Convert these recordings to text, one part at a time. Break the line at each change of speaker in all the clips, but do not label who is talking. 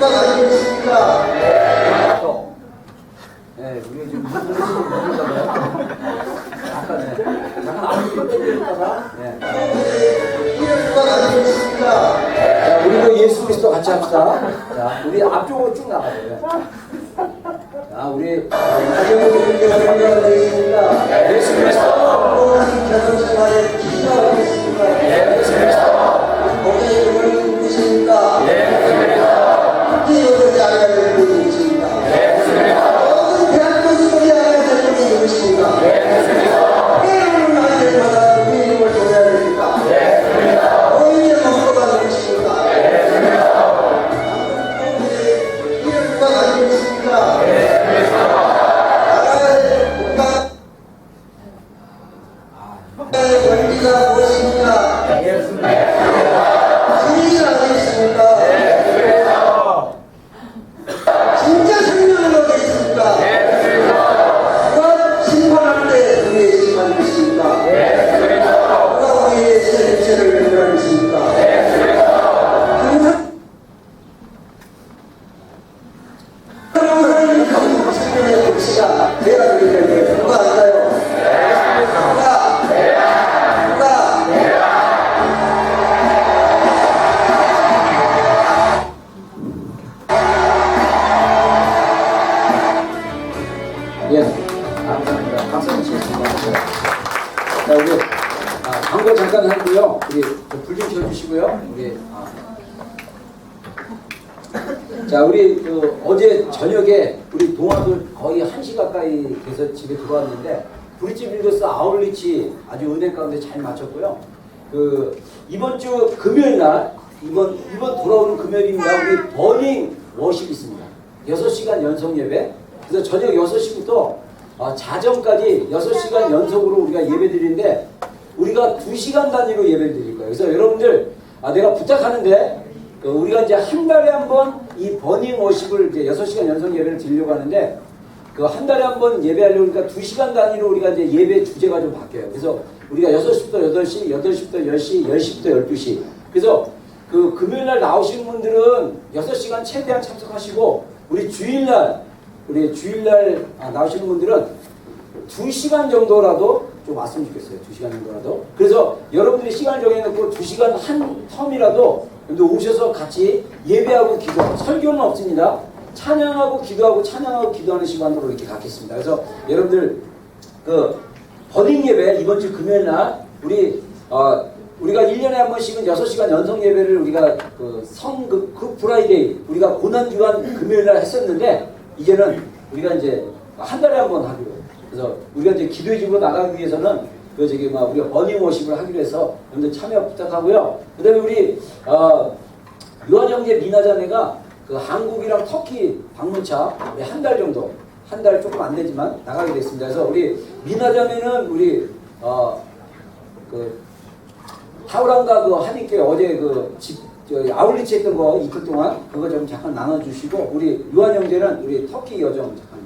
알겠습니다.
네, 우리가 지금 무슨 분인가 봐요. 잠깐 앞으로 빼드렸다가. 네.
알겠습니다.
자, 우리도 예수 그리스도 같이 합시다. 자, 우리 앞쪽으로 쭉 나가요. 자, 우리 예수 그리스도.
결혼생활에 기도하겠습니다.
예수 그리스도.
어제 오늘 누구십니까?
예수 그리스도.
이거를 알아야 되는 분이십니다. 모든 대한민국이 알아야 되는 분이 누구십니까? 회원을 할 때마다 우리 이름을 돌려야 됩니까? 오히려 먹고가 누구십니까? 이름과 가지겠습니다. 나라의 원리가 무엇입니까? 주의를 하겠습니까? 진짜 생명으로 되겠습니까? 누가 심판할 때 우리의 심판이 있습니까? 누가 우리의 세력체를 변별하겠습니까? 항상 하나님 생명의 불씨가 내가 되기 때문에 누가 알까요? 누가?
예, 감사합니다. 박수 한번 치겠습니다. 자, 우리 광고 잠깐 하고요. 우리 불 좀 켜주시고요. 우리 자, 우리 어제 저녁에 우리 동아들 거의 1시 가까이 돼서 집에 들어왔는데 브릿지 빌더스 아울리치 아주 은행 가운데 잘 마쳤고요. 이번 주 금요일 날 이번 돌아오는 금요일입니다. 우리 버닝 워십 있습니다. 6시간 연속 예배. 그래서 저녁 6시부터 자정까지 6시간 연속으로 우리가 예배 드리는데 우리가 2시간 단위로 예배를 드릴 거예요. 그래서 여러분들 내가 부탁하는데 우리가 이제 한 달에 한 번 이 버닝 워십을 이제 6시간 연속 예배를 드리려고 하는데 한 달에 한 번 예배하려고 하니까 2시간 단위로 우리가 이제 예배 주제가 좀 바뀌어요. 그래서 우리가 6시부터 8시, 8시부터 10시, 10시부터 12시. 그래서 금요일 날 나오시는 분들은 6시간 최대한 참석하시고 우리 주일날 나오시는 분들은 2시간 정도라도 좀 왔으면 좋겠어요. 2시간 정도라도. 그래서 여러분들이 시간을 정해놓고 2시간 한 텀이라도 오셔서 같이 예배하고 기도하고, 설교는 없습니다. 찬양하고 기도하고 찬양하고 기도하는 시간으로 이렇게 갖겠습니다. 그래서 여러분들 버닝 예배 이번 주 금요일 날 우리가 1년에 한 번씩은 6시간 연속 예배를 우리가 그 프라이데이 우리가 고난주간 금요일 날 했었는데 이제는 우리가 이제 한 달에 한 번 하기로. 그래서 우리가 이제 기도의 집으로 나가기 위해서는 우리가 버닝 워십을 하기로 해서 여러분들 참여 부탁하고요. 그 다음에 우리 요한 형제 미나 자매가 한국이랑 터키 방문차 우리 한 달 정도, 한 달 조금 안 되지만 나가게 됐습니다. 그래서 우리 미나 자매는 우리 타우랑과 한인께 어제 아울리치 했던 거 이틀 동안 그거 좀 잠깐 나눠주시고 우리 요한 형제는 우리 터키 여정 잠깐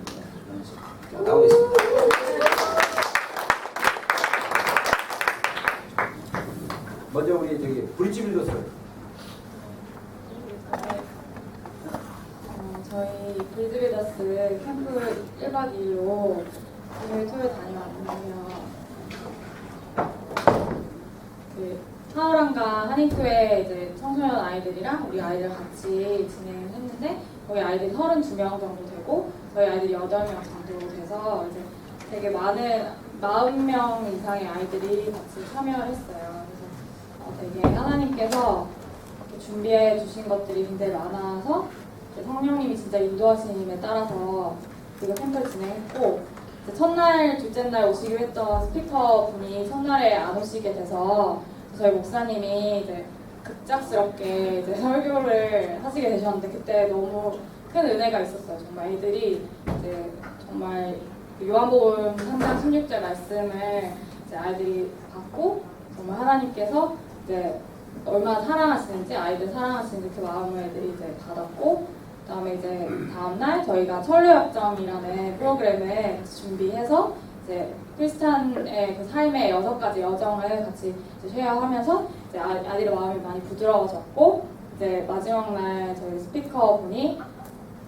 나오겠습니다. 먼저 우리 브릿지 빌더스.
저희 브리즈빌더스 캠프 1박 2일로 금요일 토요일 다녀왔는데요. 하우랑과 한인교회 이제 청소년 아이들이랑 우리 아이들 같이 진행을 했는데 거기 아이들이 32명 정도 되고 저희 아이들이 8명 정도 돼서 이제 되게 많은 40명 이상의 아이들이 같이 참여를 했어요. 그래서 되게 하나님께서 준비해 주신 것들이 굉장히 많아서 성령님이 진짜 인도하심에 따라서 우리가 캠프를 진행했고 첫날, 둘째 날 오시기로 했던 스피커 분이 첫날에 안 오시게 돼서 저희 목사님이 이제 급작스럽게 이제 설교를 하시게 되셨는데 그때 너무 큰 은혜가 있었어요. 정말 애들이 이제 정말 요한복음 3장 16절 말씀을 이제 아이들이 받고 정말 하나님께서 이제 얼마나 사랑하시는지 아이들 사랑하시는지 그 마음을 애들이 이제 받았고 그다음에 이제 다음날 저희가 천류역정이라는 프로그램을 준비해서 이제 크리스찬의 그 삶의 6가지 여정을 같이 쉐어하면서 이제 아이들의 마음이 많이 부드러워졌고 이제 마지막 날 저희 스피커 분이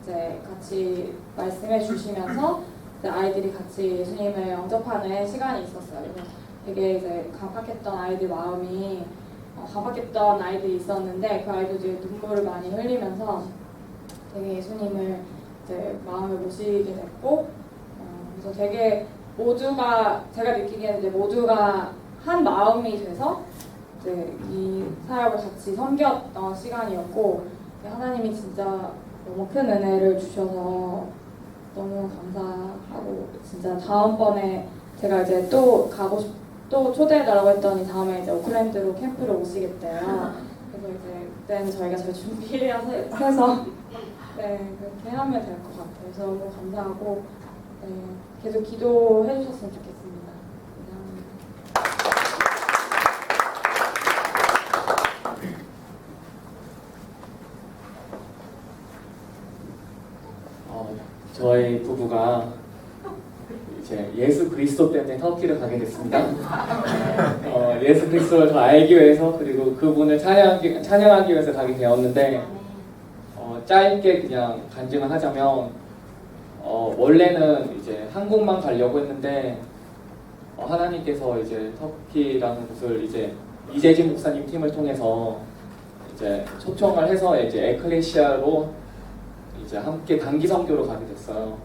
이제 같이 말씀해 주시면서 이제 아이들이 같이 예수님을 영접하는 시간이 있었어요. 그래서 되게 이제 감격했던 아이들 마음이 감격했던 아이들이 있었는데 그 아이들이 눈물을 많이 흘리면서 되게 예수님을 이제 마음에 모시게 됐고 그래서 되게 모두가 제가 느끼기에는 이제 모두가 한 마음이 돼서 이제 이 사역을 같이 섬겼던 시간이었고 하나님이 진짜 너무 큰 은혜를 주셔서 너무 감사하고 진짜 다음번에 제가 이제 또 또 초대해달라고 했더니 다음에 이제 오클랜드로 캠프를 오시겠대요. 그래서 이제 그때는 저희가 잘 준비해서 네 그렇게 하면 될 것 같아요. 그래서 너무 감사하고 네, 계속 기도해 주셨으면 좋겠습니다.
저희 부부가 이제 예수 그리스도 때문에 터키를 가게 됐습니다. 예수 그리스도를 더 알기 위해서 그리고 그분을 찬양하기 위해서 가게 되었는데 짧게 그냥 간증을 하자면 원래는 이제 한국만 가려고 했는데 하나님께서 이제 터키라는 곳을 이제 이재진 목사님 팀을 통해서 이제 초청을 해서 이제 에클레시아로 이제 함께 단기 선교로 가게 됐어요.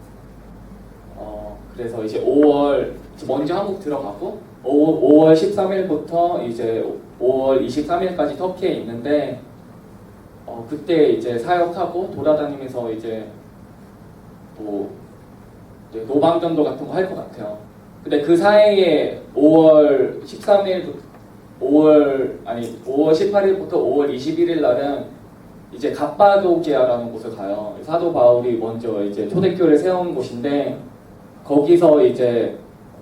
그래서 이제 5월 먼저 한국 들어가고 5월 13일부터 이제 5월 23일까지 터키에 있는데 그때 이제 사역하고 돌아다니면서 이제 뭐 노방전도 같은 거 할 것 같아요. 근데 그 사이에 5월 18일부터 5월 21일 날은 이제 갑바도기아라는 곳을 가요. 사도 바울이 먼저 이제 초대교회를 세운 곳인데 거기서 이제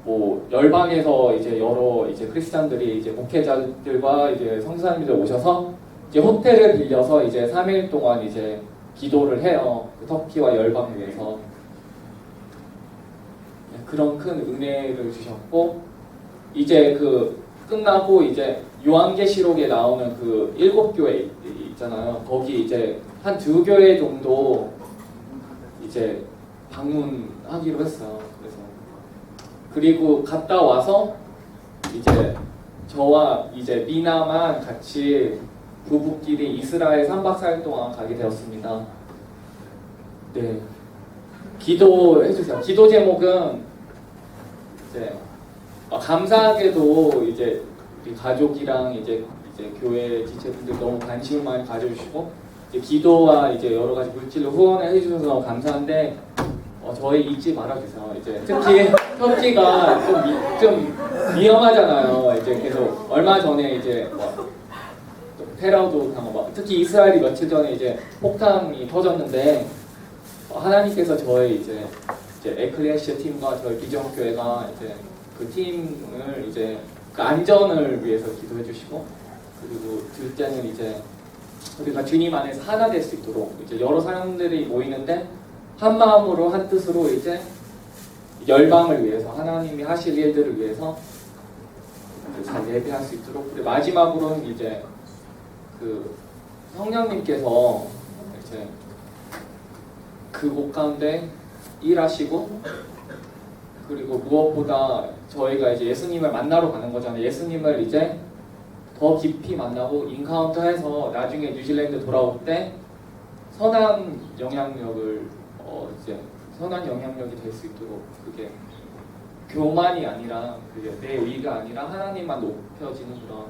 뭐 열방에서 이제 여러 이제 크리스찬들이 이제 목회자들과 이제 성사님들 오셔서 이제 호텔을 빌려서 이제 3일 동안 이제 기도를 해요. 터키와 열방에 대해서 그런 큰 은혜를 주셨고 이제 그 끝나고 이제 요한계시록에 나오는 그 7교회 있잖아요. 거기 이제 한 2교회 정도 이제 방문하기로 했어요. 그리고 갔다 와서 이제 저와 이제 미나만 같이 부부끼리 이스라엘 3박 4일 동안 가게 되었습니다. 네. 기도해주세요. 기도 제목은 이제 감사하게도 이제 우리 가족이랑 이제 교회 지체분들 너무 관심을 많이 가져주시고 이제 기도와 이제 여러 가지 물질로 후원을 해주셔서 너무 감사한데 저희 잊지 말아주세요. 이제 특히 터키가 좀 위험하잖아요. 이제 계속 얼마 전에 이제 테러도 당하고 특히 이스라엘이 며칠 전에 이제 폭탄이 터졌는데 하나님께서 저희 이제 에클레시아 팀과 저희 비전교회가 이제 그 팀을 이제 그 안전을 위해서 기도해 주시고 그리고 둘째는 이제 우리가 주님 안에서 하나 될 수 있도록 이제 여러 사람들이 모이는데 한 마음으로 한 뜻으로 이제 열방을 위해서 하나님이 하실 일들을 위해서 잘 예배할 수 있도록 그리고 마지막으로는 이제 그 성령님께서 이제 그 곳 가운데 일하시고 그리고 무엇보다 저희가 이제 예수님을 만나러 가는 거잖아요. 예수님을 이제 더 깊이 만나고 인카운터해서 나중에 뉴질랜드 돌아올 때 선한 영향력을 이제 선한 영향력이 될 수 있도록 그게 교만이 아니라 그게 내 의가 아니라 하나님만 높여지는 그런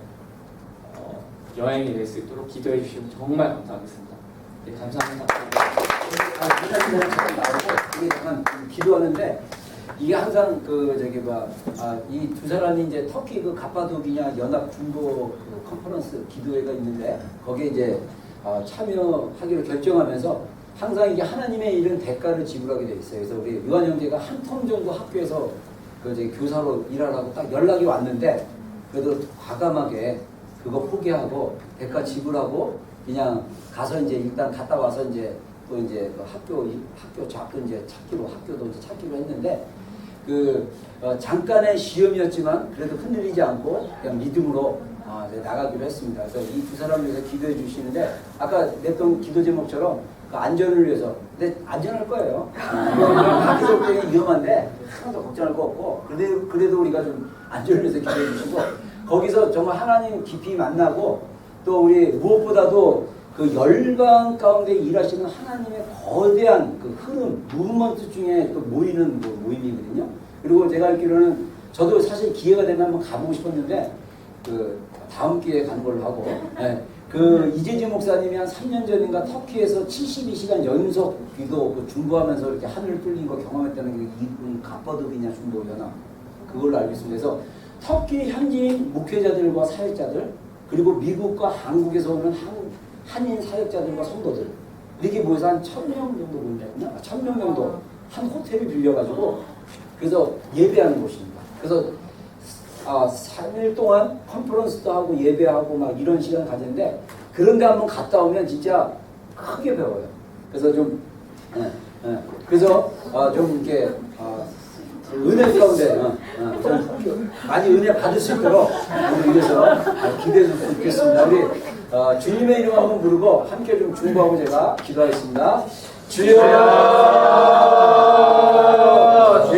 여행이 될 수 있도록 기도해 주시면 정말 감사하겠습니다. 네, 감사합니다.
이게 잠깐 기도하는데 이게 항상 이 두 사람이 이제 터키 그 갑바도기냐 연합 중보 그 컨퍼런스 기도회가 있는데 거기에 이제 참여하기로 결정하면서 항상 이게 하나님의 일은 대가를 지불하게 돼 있어요. 그래서 우리 요한 형제가 한 텀 정도 학교에서 그 이제 교사로 일하라고 딱 연락이 왔는데 그래도 과감하게 그거 포기하고 대가 지불하고 그냥 가서 이제 일단 갔다 와서 이제 또 이제 그 학교 이제 학교도 이제 찾기로 했는데 잠깐의 시험이었지만 그래도 흔들리지 않고 그냥 믿음으로 나가기로 했습니다. 그래서 이 두 사람을 위해서 기도해 주시는데 아까 냈던 기도 제목처럼 그 안전을 위해서 근데 안전할 거예요. 밖에서 볼 때는 위험한데 하나도 걱정할 거 없고 그래도 우리가 좀 안전을 위해서 기도해 주시고 거기서 정말 하나님 깊이 만나고 또 우리 무엇보다도 그 열방 가운데 일하시는 하나님의 거대한 그 흐름, 무브먼트 중에 또 모이는 모임이거든요. 그리고 제가 알기로는 저도 사실 기회가 되면 한번 가보고 싶었는데 그 다음 기회에 가는 걸로 하고 그 이재지 목사님이 한 3년 전인가 터키에서 72시간 연속 기도 그 중보하면서 이렇게 하늘을 뚫린 거 경험했다는 게 이분 갑바도기냐 중보연합 그걸로 알고 있습니다. 그래서 터키 현지인 목회자들과 사역자들 그리고 미국과 한국에서 오는 한인 사역자들과 성도들 이렇게 모여서 한 1000명 정도 모였나? 1000명 정도 한 호텔을 빌려가지고 그래서 예배하는 곳입니다. 그래서 3일 동안 컨퍼런스도 하고 예배하고 막 이런 시간 가지는데 그런데 한번 갔다 오면 진짜 크게 배워요. 그래서 좀 그래서 좀 이렇게 은혜 가운데 좀 많이 은혜 받을 수 있도록 이래서 기대해 줬으면 좋겠습니다. 우리 주님의 이름 한번 부르고 함께 좀 중보하고 제가 기도하겠습니다. 주여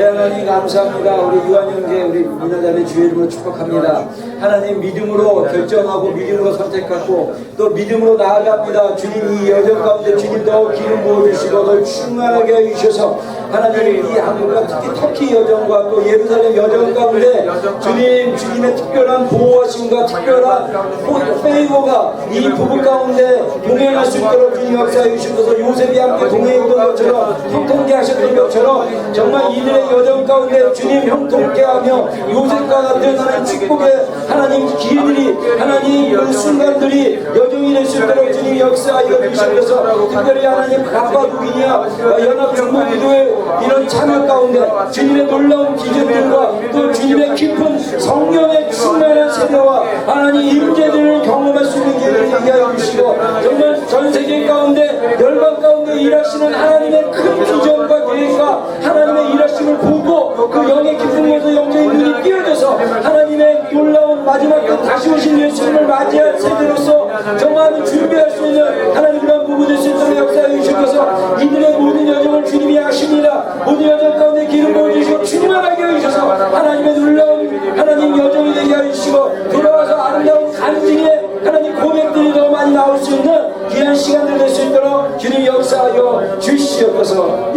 하나님 감사합니다. 우리 유한영계 우리 민화자매 주의 이름으로 축복합니다. 하나님 믿음으로 결정하고 믿음으로 선택하고 또 믿음으로 나아갑니다. 주님 이 여정 가운데 주님 더 기름 부어주시고 더 충만하게 해주셔서 하나님 이 한국과 특히 터키 여정과 또 예루살렘 여정 가운데 주님의 특별한 보호하심과 특별한 페이버가 이 부부 가운데 동행할 수 있도록 주님 역사해 주셔서 요셉이 함께 동행했던 것처럼 형통케 하셨던 것처럼 정말 이들의 여정 가운데 주님 형통케 하며 요셉과 같은 하나님 축복의 하나님 기회들이 하나님 그 순간들이 여정이 될 수 있도록 주님 역사하여 주셔서 특별히 하나님 가바국이냐 연합중보기도회 이런 참여 가운데 주님의 놀라운 기적들과 또 주님의 깊은 성령의 충만한 세대와 하나님 임재들을 경험할 수 있는 기회를 되게 하여 주시고 정말 전 세계 가운데 열방 가운데 일하시는 하나님의 큰 비전과 계획과 하나님의 일하심을 보고 그 영의 기쁨에서 영적인 눈이 띄어져서 하나님의 놀라운 마지막 때 다시 오신 예수님을 맞이할 세대로서 정말 준비할 수 있는 하나님 그런 부부 될 수 있도록 역사해 주셔서 이들의 모든 여정을 주님이 아십니다. 모든 여정 가운데 기름 부어주시고 충만하게 해주셔서 하나님의 놀라운 하나님 여정이 되게 해주시고 돌아와서 아름다운 간증의 하나님 고백들이 더 많이 나올 수 있는 귀한 시간들 될 수 있도록 주님 역사하여 주시옵소서.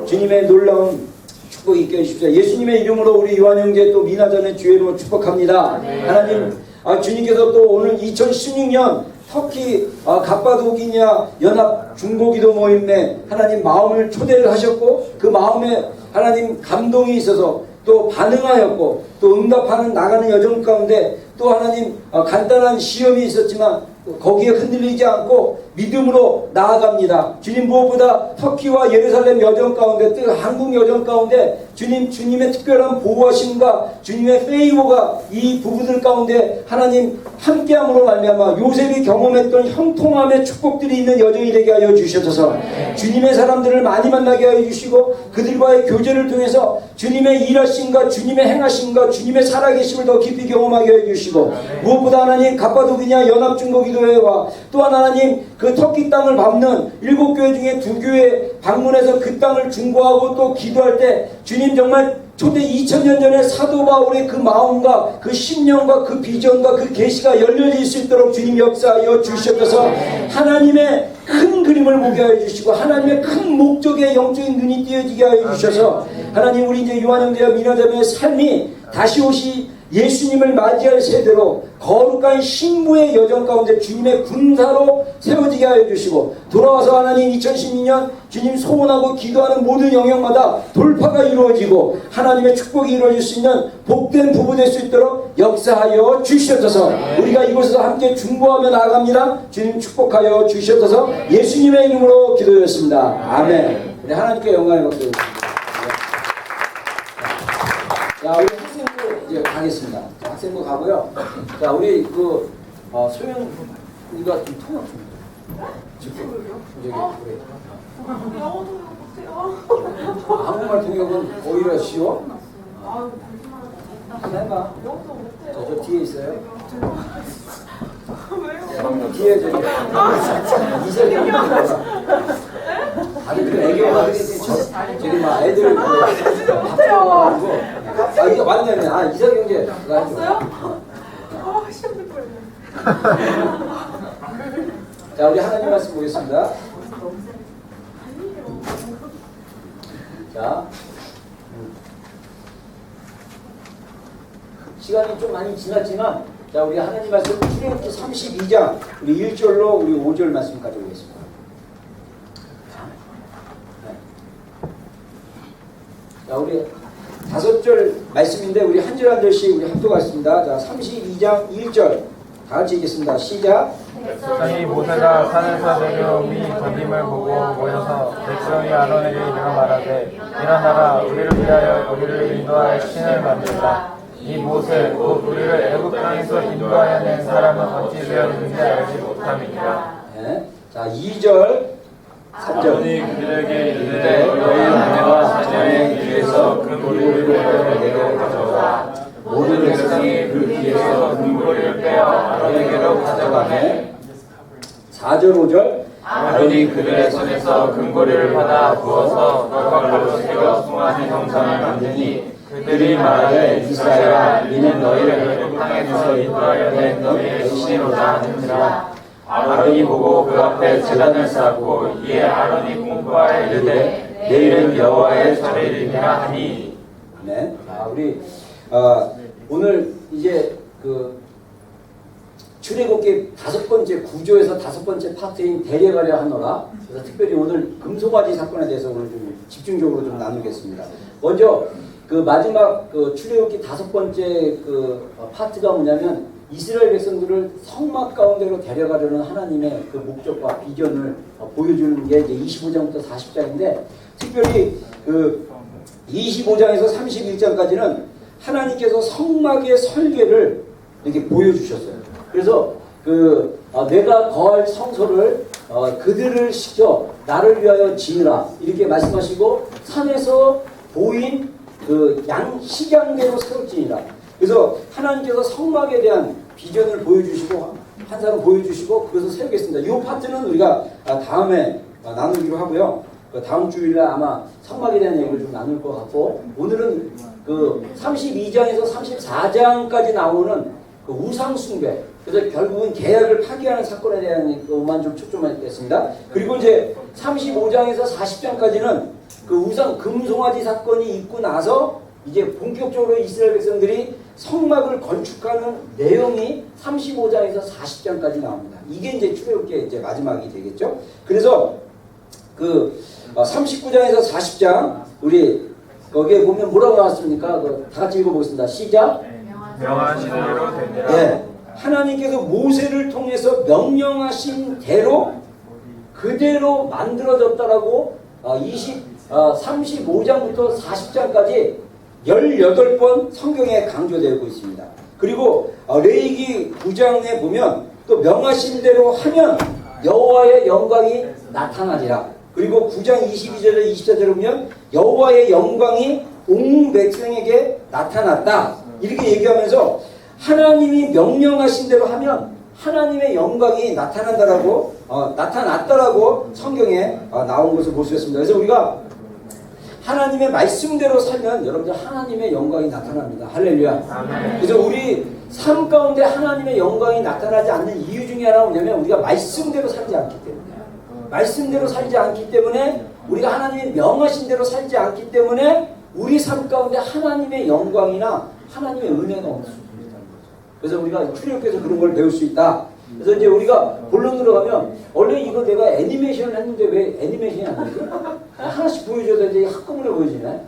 주님의 놀라운 축복 있게 해주십시오. 예수님의 이름으로 우리 요한 형제 또 미나자매 주의 이름으로 축복합니다. 하나님 주님께서 또 오늘 2016년 터키 갑바도기냐 연합 중보기도 모임에 하나님 마음을 초대를 하셨고 그 마음에 하나님 감동이 있어서 또 반응하였고 또 응답하는 나가는 여정 가운데 또 하나님 간단한 시험이 있었지만 거기에 흔들리지 않고 믿음으로 나아갑니다. 주님 무엇보다 터키와 예루살렘 여정 가운데 또 한국 여정 가운데 주님의 특별한 보호하심과 주님의 페이버가 이 부부들 가운데 하나님 함께함으로 말미암아 요셉이 경험했던 형통함의 축복들이 있는 여정이 되게 하여 주셔서 주님의 사람들을 많이 만나게 하여 주시고 그들과의 교제를 통해서 주님의 일하심과 주님의 행하심과 주님의 살아계심을 더 깊이 경험하게 해 주시고 무엇보다 하나님 갑바도기냐 연합중보기도회와 또한 하나님 그 터키 땅을 밟는 7교회 중에 2교회 방문해서 그 땅을 중보하고 또 기도할 때 주님 정말 초대 2000년 전에 사도 바울의 그 마음과 그 신령과 그 비전과 그 계시가 열려질 수 있도록 주님 역사하여 주시옵소서. 하나님의 큰 그림을 보게 하여 주시고 하나님의 큰 목적의 영적인 눈이 띄어지게 하여 주셔서 하나님 우리 이제 요한 형제와 미나자매의 삶이 다시 오시 예수님을 맞이할 세대로 거룩한 신부의 여정 가운데 주님의 군사로 세워지게 하여 주시고 돌아와서 하나님 2012년 주님 소원하고 기도하는 모든 영역마다 돌파가 이루어지고 하나님의 축복이 이루어질 수 있는 복된 부부 될 수 있도록 역사하여 주시옵소서. 우리가 이곳에서 함께 중보하며 나아갑니다. 주님 축복하여 주시옵소서. 예수님의 이름으로 기도했습니다. 아멘. 우리 하나님께 영광의 박수 드립니다. 자, 우리 학생부 이제 가겠습니다. 자, 학생부 가고요. 자, 우리 그 소영 우리가 좀 통역 좀
영어 통역 못해요.
한국말 통역은 오히려 쉬워?
아유,
한번 해봐.
영어도 못해요.
저 뒤에 있어요. 뒤에 저기 이설이 아니 그 애교가 저기 막 애들
못해요.
아 이게 맞네. 아 이설 형제
왔어요? 아 시험 될 뻔했네.
자 우리 하나님 말씀 보겠습니다. 자 시간이 좀 많이 지났지만 자 우리 하나님 말씀 출애굽기 32장 우리 1절로 우리 5절 말씀까지 보겠습니다. 자 우리 5절 말씀인데 우리 한 절 한 절씩 우리 합독하겠습니다. 자 32장 1절 다 같이 읽겠습니다. 시작.
백성이 모세가 산에서 내려오니 거김을 보고 모여서 백성이 아론에게 이르러 말하되 일어나라 우리를 위하여 우리를 인도하여 신을 만들라. 이 모세 곧 우리를 애굽 땅에서 인도하여 낸 사람은 어찌 되었는지 알지 못함이니라.
네. 자 2절 3절
아론이 그들에게 이르되 너희 아내와 자녀의 귀에서 금고리를 내려 가져오라. 모든 백성이 그 귀에서 금고리를 빼어 아론에게로 가져가매
4절 5절
아론이 그들의 손에서 금고리를 받아 부어서 넉넉하로 세워 송아지 형상을 만드니 그들이 말하되 이스라엘아 이는 너희를 애굽 땅에서 인도하여 낸 너희의 신이로다 하니라. 아론이 보고 그 앞에 제단을 쌓고 이에 아론이 공포하여 이르되 내일은 여호와의 절일이니라 하니.
네. 자 우리 오늘 이제 그 출애굽기 5번째 구조에서 5번째 파트인 데려가려 하노라. 그래서 특별히 오늘 금송아지 사건에 대해서 오늘 좀 집중적으로 좀 나누겠습니다. 먼저 그 마지막 그 출애굽기 5번째 그 파트가 뭐냐면 이스라엘 백성들을 성막 가운데로 데려가려는 하나님의 그 목적과 비전을 보여주는 게 이제 25장부터 40장인데 특별히 그 25장에서 31장까지는 하나님께서 성막의 설계를 이렇게 보여주셨어요. 그래서 그 내가 거할 성소를 그들을 시켜 나를 위하여 지으라 이렇게 말씀하시고 산에서 보인 그 식양대로 세울지니라. 그래서 하나님께서 성막에 대한 비전을 보여주시고 환상을 보여주시고 그것을 세우겠습니다. 이 파트는 우리가 다음에 나누기로 하고요. 다음 주일에 아마 성막에 대한 얘기를 좀 나눌 것 같고 오늘은 그 32장에서 34장까지 나오는 그 우상 숭배 그래서 결국은 계약을 파기하는 사건에 대한 것만 좀 초점하겠습니다. 그리고 이제 35장에서 40장까지는 그 우상 금송아지 사건이 있고 나서 이제 본격적으로 이스라엘 백성들이 성막을 건축하는 내용이 35장에서 40장까지 나옵니다. 이게 이제 출애굽기의 이제 마지막이 되겠죠. 그래서 그 39장에서 40장 우리 거기에 보면 뭐라고 나왔습니까? 다 같이 읽어보겠습니다. 시작.
명하신 대로 되니라.
네. 하나님께서 모세를 통해서 명령하신 대로 그대로 만들어졌다라고 35장부터 40장까지 18번 성경에 강조되고 있습니다. 그리고 레위기 9장에 보면 또 명하신 대로 하면 여호와의 영광이 나타나리라. 그리고 9장 22절에 24절에 보면 여호와의 영광이 온 백성에게 나타났다. 이렇게 얘기하면서 하나님이 명령하신 대로 하면 하나님의 영광이 나타난다라고 나타났다라고 성경에 나온 것을 볼 수 있습니다. 그래서 우리가 하나님의 말씀대로 살면 여러분들 하나님의 영광이 나타납니다. 할렐루야. 그래서 우리 삶 가운데 하나님의 영광이 나타나지 않는 이유 중에 하나가 뭐냐면 우리가 말씀대로 살지 않기 때문에 말씀대로 살지 않기 때문에 우리가 하나님의 명하신 대로 살지 않기 때문에 우리 삶 가운데 하나님의 영광이나 하나님의 은혜가 없을 수 있다는 거죠. 그래서 우리가 출애굽기에서 그런 걸 배울 수 있다. 그래서 이제 우리가 본론으로 가면 원래 이거 내가 애니메이션을 했는데 왜 애니메이션이 안 되지? 하나씩 보여줘야 이제 한꺼번에 보여지네.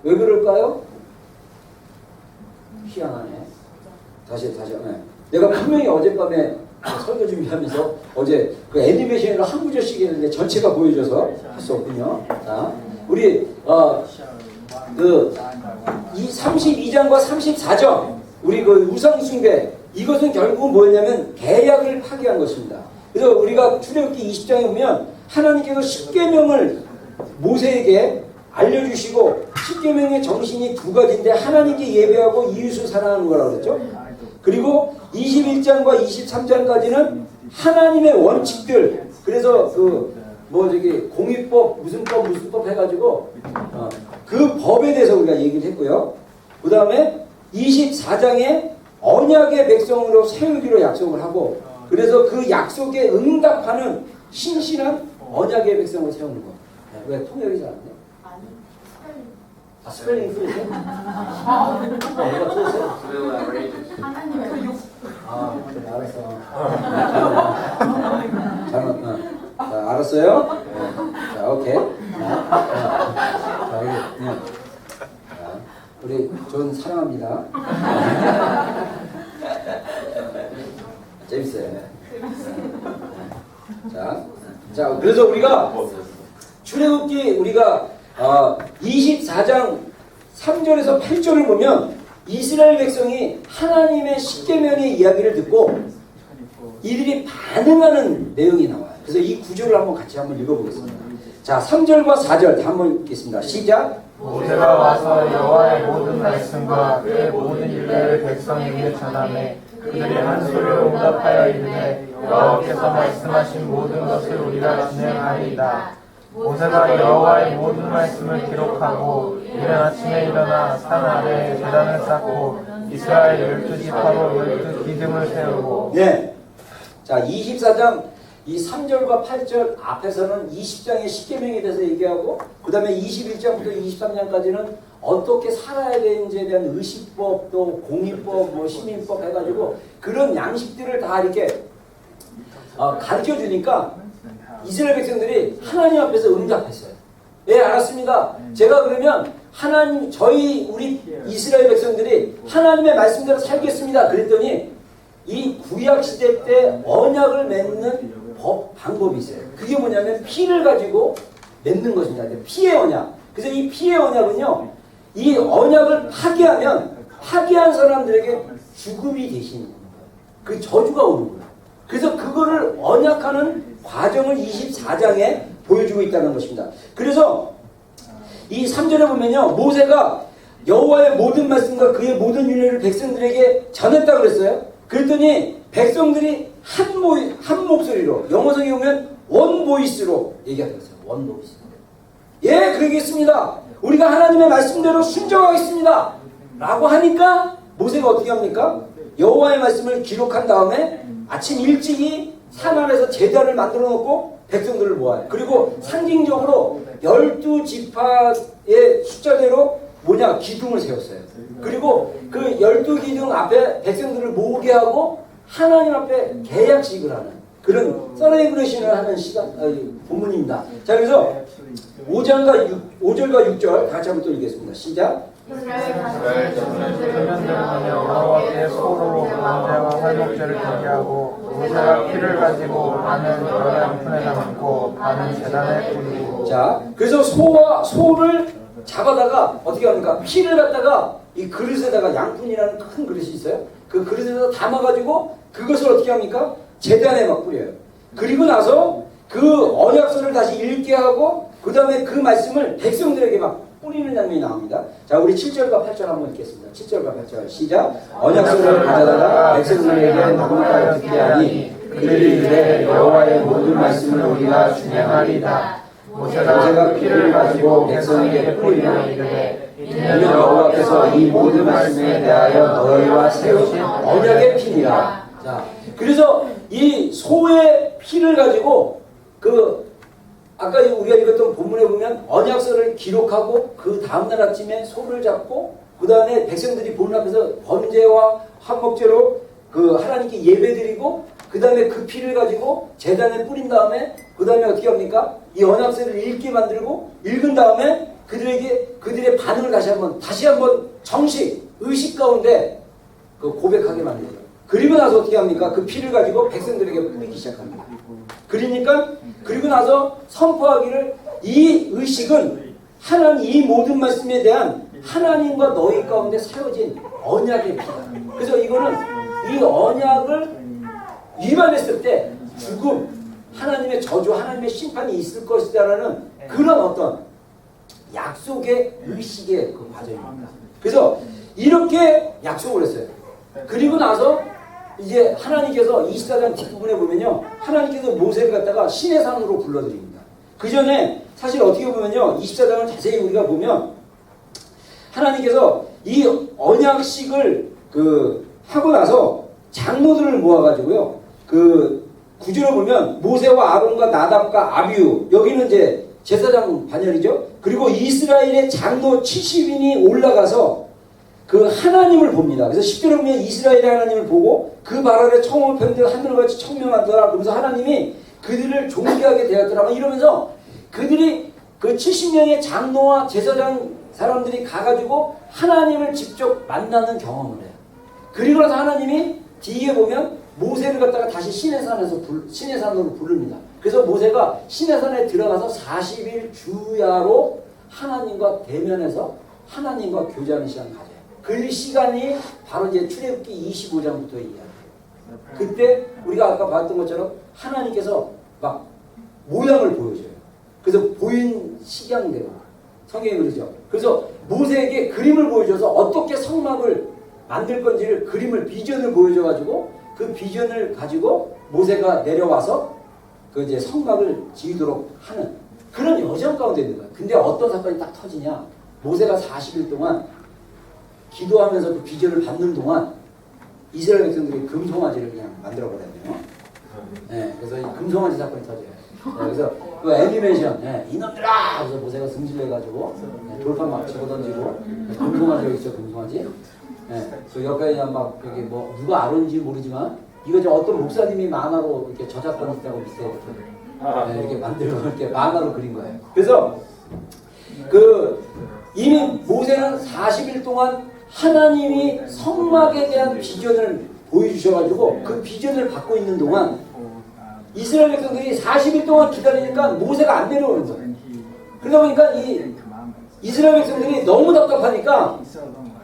왜 그럴까요? 희한하네. 다시. 네. 내가 분명히 어젯밤에 설교 준비하면서 어제 그 애니메이션으로 한 구절씩 했는데 전체가 보여줘서 할 수 없군요. 자, 우리 이 32장과 34장 우리 그 우상숭배 이것은 결국은 뭐였냐면 계약을 파기한 것입니다. 그래서 우리가 출애굽기 20장에 보면 하나님께서 십계명을 모세에게 알려주시고 십계명의 정신이 두 가지인데 하나님께 예배하고 이웃을 사랑하는 거라고 그랬죠. 그리고 21장과 23장까지는 하나님의 원칙들. 그래서 공의법 무슨 법 해가지고 그 법에 대해서 우리가 얘기를 했고요. 그 다음에 24장에 언약의 백성으로 세우기로 약속을 하고, 그래서 그 약속에 응답하는 신실한 언약의 백성을 세우는 거. 왜 통역이 잘 안 돼? 스펠링 틀렸어요? 내가 틀렸어요? 그래, 알았어. 자, 알았어요? 자, 오케이. 자, 우리 전 사랑합니다. 재밌어요. 자, 그래서 우리가 출애굽기 우리가 24장 3절에서 8절을 보면 이스라엘 백성이 하나님의 십계명의 이야기를 듣고 이들이 반응하는 내용이 나와요. 그래서 이 구절을 같이 한번 읽어보겠습니다. 자, 3절과 4절 한번 읽겠습니다. 시작.
모세가 와서 여호와의 모든 말씀과 그의 모든 일들을 백성에게 전하매 그들이 한 소리로 응답하여 이르되 여호와께서 말씀하신 모든 것을 우리가 진행하리이다. 모세가 여호와의 모든 말씀을 기록하고 이른 아침에 일어나 산 아래에 제단을 쌓고 이스라엘 12지파로 12기둥을 세우고.
네. 자, 24장 이 3절과 8절 앞에서는 20장의 십계명에 대해서 얘기하고, 그 다음에 21장부터 23장까지는 어떻게 살아야 되는지에 대한 의식법, 또 공의법, 시민법 해가지고 그런 양식들을 다 이렇게 가르쳐 주니까 이스라엘 백성들이 하나님 앞에서 응답했어요. 예, 알았습니다. 제가 그러면 우리 이스라엘 백성들이 하나님의 말씀대로 살겠습니다. 그랬더니 이 구약 시대 때 언약을 맺는 방법이 있어요. 그게 뭐냐면 피를 가지고 맺는 것입니다. 피의 언약. 그래서 이 피의 언약은요, 이 언약을 파기하면 파기한 사람들에게 죽음이 대신인 거예요. 그 저주가 오는 거예요. 그래서 그거를 언약하는 과정을 24장에 보여주고 있다는 것입니다. 그래서 이 3절에 보면요, 모세가 여호와의 모든 말씀과 그의 모든 윤회를 백성들에게 전했다 그랬어요. 그랬더니 백성들이 한 목소리로, 영어성에 보면 원 보이스로 얘기하고 있어요. 원 보이스. 예, 그러겠습니다. 우리가 하나님의 말씀대로 순종하겠습니다. 라고 하니까 모세가 어떻게 합니까? 여호와의 말씀을 기록한 다음에 아침 일찍이 산 아래에서 제단을 만들어 놓고 백성들을 모아요. 그리고 상징적으로 12지파의 숫자대로 기둥을 세웠어요. 그리고 그 12기둥 앞에 백성들을 모으게 하고 하나님 앞에 계약식을 하는 그런 셀레브레이션을 하는 본문입니다. 자, 그래서 5절과 6절 같이 한번 또 읽겠습니다. 시작.
여호와께 소로 번제와 화목제를 드리하고 모세가 피를 가지고 반은 여러 양푼에 담고 반은 제단에 뿌리고.
자, 그래서 소를 잡아다가 어떻게 합니까? 피를 갖다가 이 그릇에다가, 양푼이라는 큰 그릇이 있어요. 그 그릇에다 담아가지고 그것을 어떻게 합니까? 제단에 막 뿌려요. 그리고 나서 그 언약서를 다시 읽게 하고 그 다음에 그 말씀을 백성들에게 막 뿌리는 장면이 나옵니다. 자, 우리 7절과 8절 한번 읽겠습니다. 7절과 8절 시작. 언약서를 가져다가 백성들에게 나무가에 듣게 하니 그들이 이르되 여호와의 모든 말씀을 우리가 준행하리이다. 모세가 피를 가지고 백성에게 뿌리며 이르되 이는 여호와께서 이 모든 말씀에 대하여 너희와 세우신 언약의 피니라. 자, 그래서 이 소의 피를 가지고 아까 우리가 읽었던 본문에 보면 언약서를 기록하고 그 다음날 아침에 소를 잡고 그 다음에 백성들이 보는 앞에서 번제와 화목제로 하나님께 예배드리고 그 다음에 그 피를 가지고 제단에 뿌린 다음에 그 다음에 어떻게 합니까? 이 언약서를 읽게 만들고 읽은 다음에 그들의 반응을 다시 한번 정식 의식 가운데 고백하게 만들어요. 그리고 나서 어떻게 합니까? 그 피를 가지고 백성들에게 뿌리기 시작합니다. 그리고 나서 선포하기를 이 의식은 하나님 이 모든 말씀에 대한 하나님과 너희 가운데 세워진 언약의 피다. 그래서 이거는 이 언약을 위반했을 때 죽음, 하나님의 저주, 하나님의 심판이 있을 것이다라는 그런 어떤 약속의 의식의 그 과정입니다. 그래서 이렇게 약속을 했어요. 그리고 나서 이제 하나님께서 24장 뒷부분에 보면요, 하나님께서 모세를 갖다가 신의 산으로 불러드립니다. 그 전에 사실 어떻게 보면요, 24장을 자세히 우리가 보면 하나님께서 이 언약식을 하고 나서 장로들을 모아가지고요, 구절을 보면 모세와 아론과 나답과 아비후, 여기는 이제 제사장 반열이죠. 그리고 이스라엘의 장로 70인이 올라가서 그 하나님을 봅니다. 그래서 10절에 보면 이스라엘의 하나님을 보고 그 발 아래 청을 펴는데 하늘같이 청명하더라. 그러면서 하나님이 그들을 존귀하게 되었더라. 이러면서 그들이 그 70명의 장로와 제사장 사람들이 가가지고 하나님을 직접 만나는 경험을 해요. 그리고 나서 하나님이 뒤에 보면 모세를 갖다가 다시 신의 산으로 부릅니다. 그래서 모세가 신의 산에 들어가서 40일 주야로 하나님과 대면해서 하나님과 교제하는 시간을 가져요. 그 시간이 바로 이제 출애굽기 25장부터 이야기해요. 그때 우리가 아까 봤던 것처럼 하나님께서 막 모양을 보여줘요. 그래서 보인 식양대로 성경에 그러죠. 그래서 모세에게 그림을 보여줘서 어떻게 성막을 만들 건지를 그림을 비전을 보여줘가지고 그 비전을 가지고 모세가 내려와서 그 이제 성막을 지으도록 하는 그런 여정 가운데 있는 거야. 근데 어떤 사건이 딱 터지냐? 모세가 40일 동안 기도하면서 그 비전을 받는 동안 이스라엘 백성들이 금송아지를 그냥 만들어버렸네요. 네, 그래서 이 금송아지 사건이 터져요. 네, 그래서 그 애니메이션, 네, 이놈들아! 그래서 모세가 승질내가지고 네, 돌판 막 집어던지고 네, 금송아지 여기 있죠, 금송아지. 네, 그 여기까지 막 여기 뭐 누가 아론인지 모르지만 이거 이제 어떤 목사님이 만화로 이렇게 저작권 있다고 밑에 네, 이렇게 만들고 이렇게 만화로 그린 거예요. 그래서 이미 모세는 40일 동안 하나님이 성막에 대한 비전을 보여주셔가지고 그 비전을 받고 있는 동안 이스라엘 백성들이 40일 동안 기다리니까 모세가 안 내려오는 거예요. 그러다 보니까 이 이스라엘 백성들이 너무 답답하니까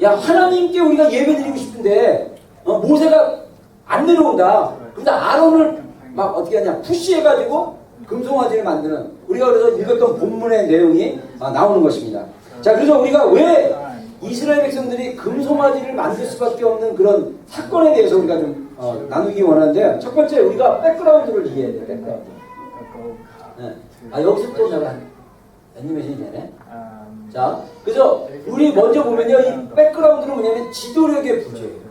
야, 하나님께 우리가 예배드리고 싶은데 모세가 안 내려온다. 근데 아론을 막 어떻게 하냐, 푸시해가지고 금송아지를 만드는, 우리가 그래서 읽었던 본문의 내용이 나오는 것입니다. 자, 그래서 우리가 왜 이스라엘 백성들이 금송아지를 만들 수밖에 없는 그런 사건에 대해서 우리가 좀 나누기 원하는데, 첫 번째 우리가 백그라운드를 이해해야 돼요. 백그라운드. 네. 여기서 또 내가 애니메이션이 되네. 자, 그래서 우리 먼저 보면요, 이 백그라운드는 뭐냐면 지도력의 부재예요.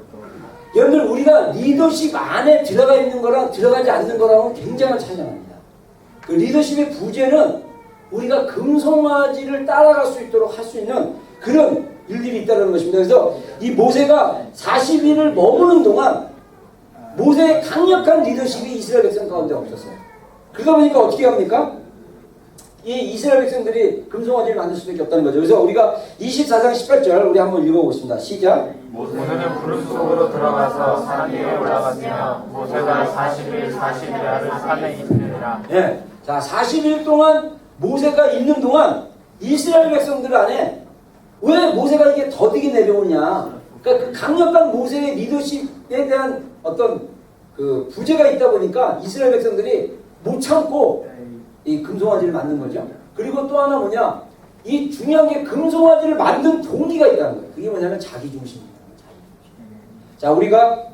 여러분들, 우리가 리더십 안에 들어가 있는 거랑 들어가지 않는 거랑은 굉장한 차이가 납니다. 그 리더십의 부재는 우리가 금송아지를 따라갈 수 있도록 할 수 있는 그런 일들이 있다는 것입니다. 그래서 이 모세가 40일을 머무는 동안 모세의 강력한 리더십이 이스라엘 백성 가운데 없었어요. 그러다 보니까 어떻게 합니까? 이 이스라엘 백성들이 금송아지를 만들 수밖에 없다는 거죠. 그래서 우리가 24장 18절 우리 한번 읽어보겠습니다. 시작.
모세는 구름 속으로 들어가서 산 위에 올라갔으며 모세가 40일 40야를 산에 있느니라.
네. 자, 40일 동안 모세가 있는 동안 이스라엘 백성들 안에 왜 모세가 이게 더디게 내려오냐? 그러니까 그 강력한 모세의 리더십에 대한 어떤 그 부재가 있다 보니까 이스라엘 백성들이 못 참고 이 금송아지를 만든 거죠. 그리고 또 하나 뭐냐? 이 중요한 게 금송아지를 만든 동기가 있다는 거예요. 그게 뭐냐면 자기중심입니다. 자, 우리가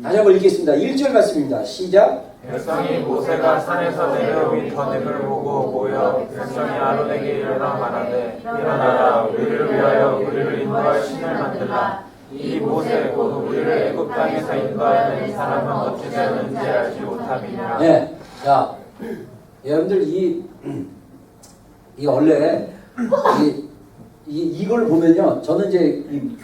다시 한번 읽겠습니다. 1절 말씀입니다. 시작.
백성이 모세가 산에서 내려오기 전임을 보고 모여 백성이 아론에게 일어나 말하되 일어나라 우리를 위하여 우리를 인도할 신을 만들라. 이 모세 곧 우리를 애굽 땅에서 인도하는 이 사람은 어찌 되는지 알지 못함이니라.
네. 자, 여러분들 이 원래 이걸 보면요, 저는 이제 이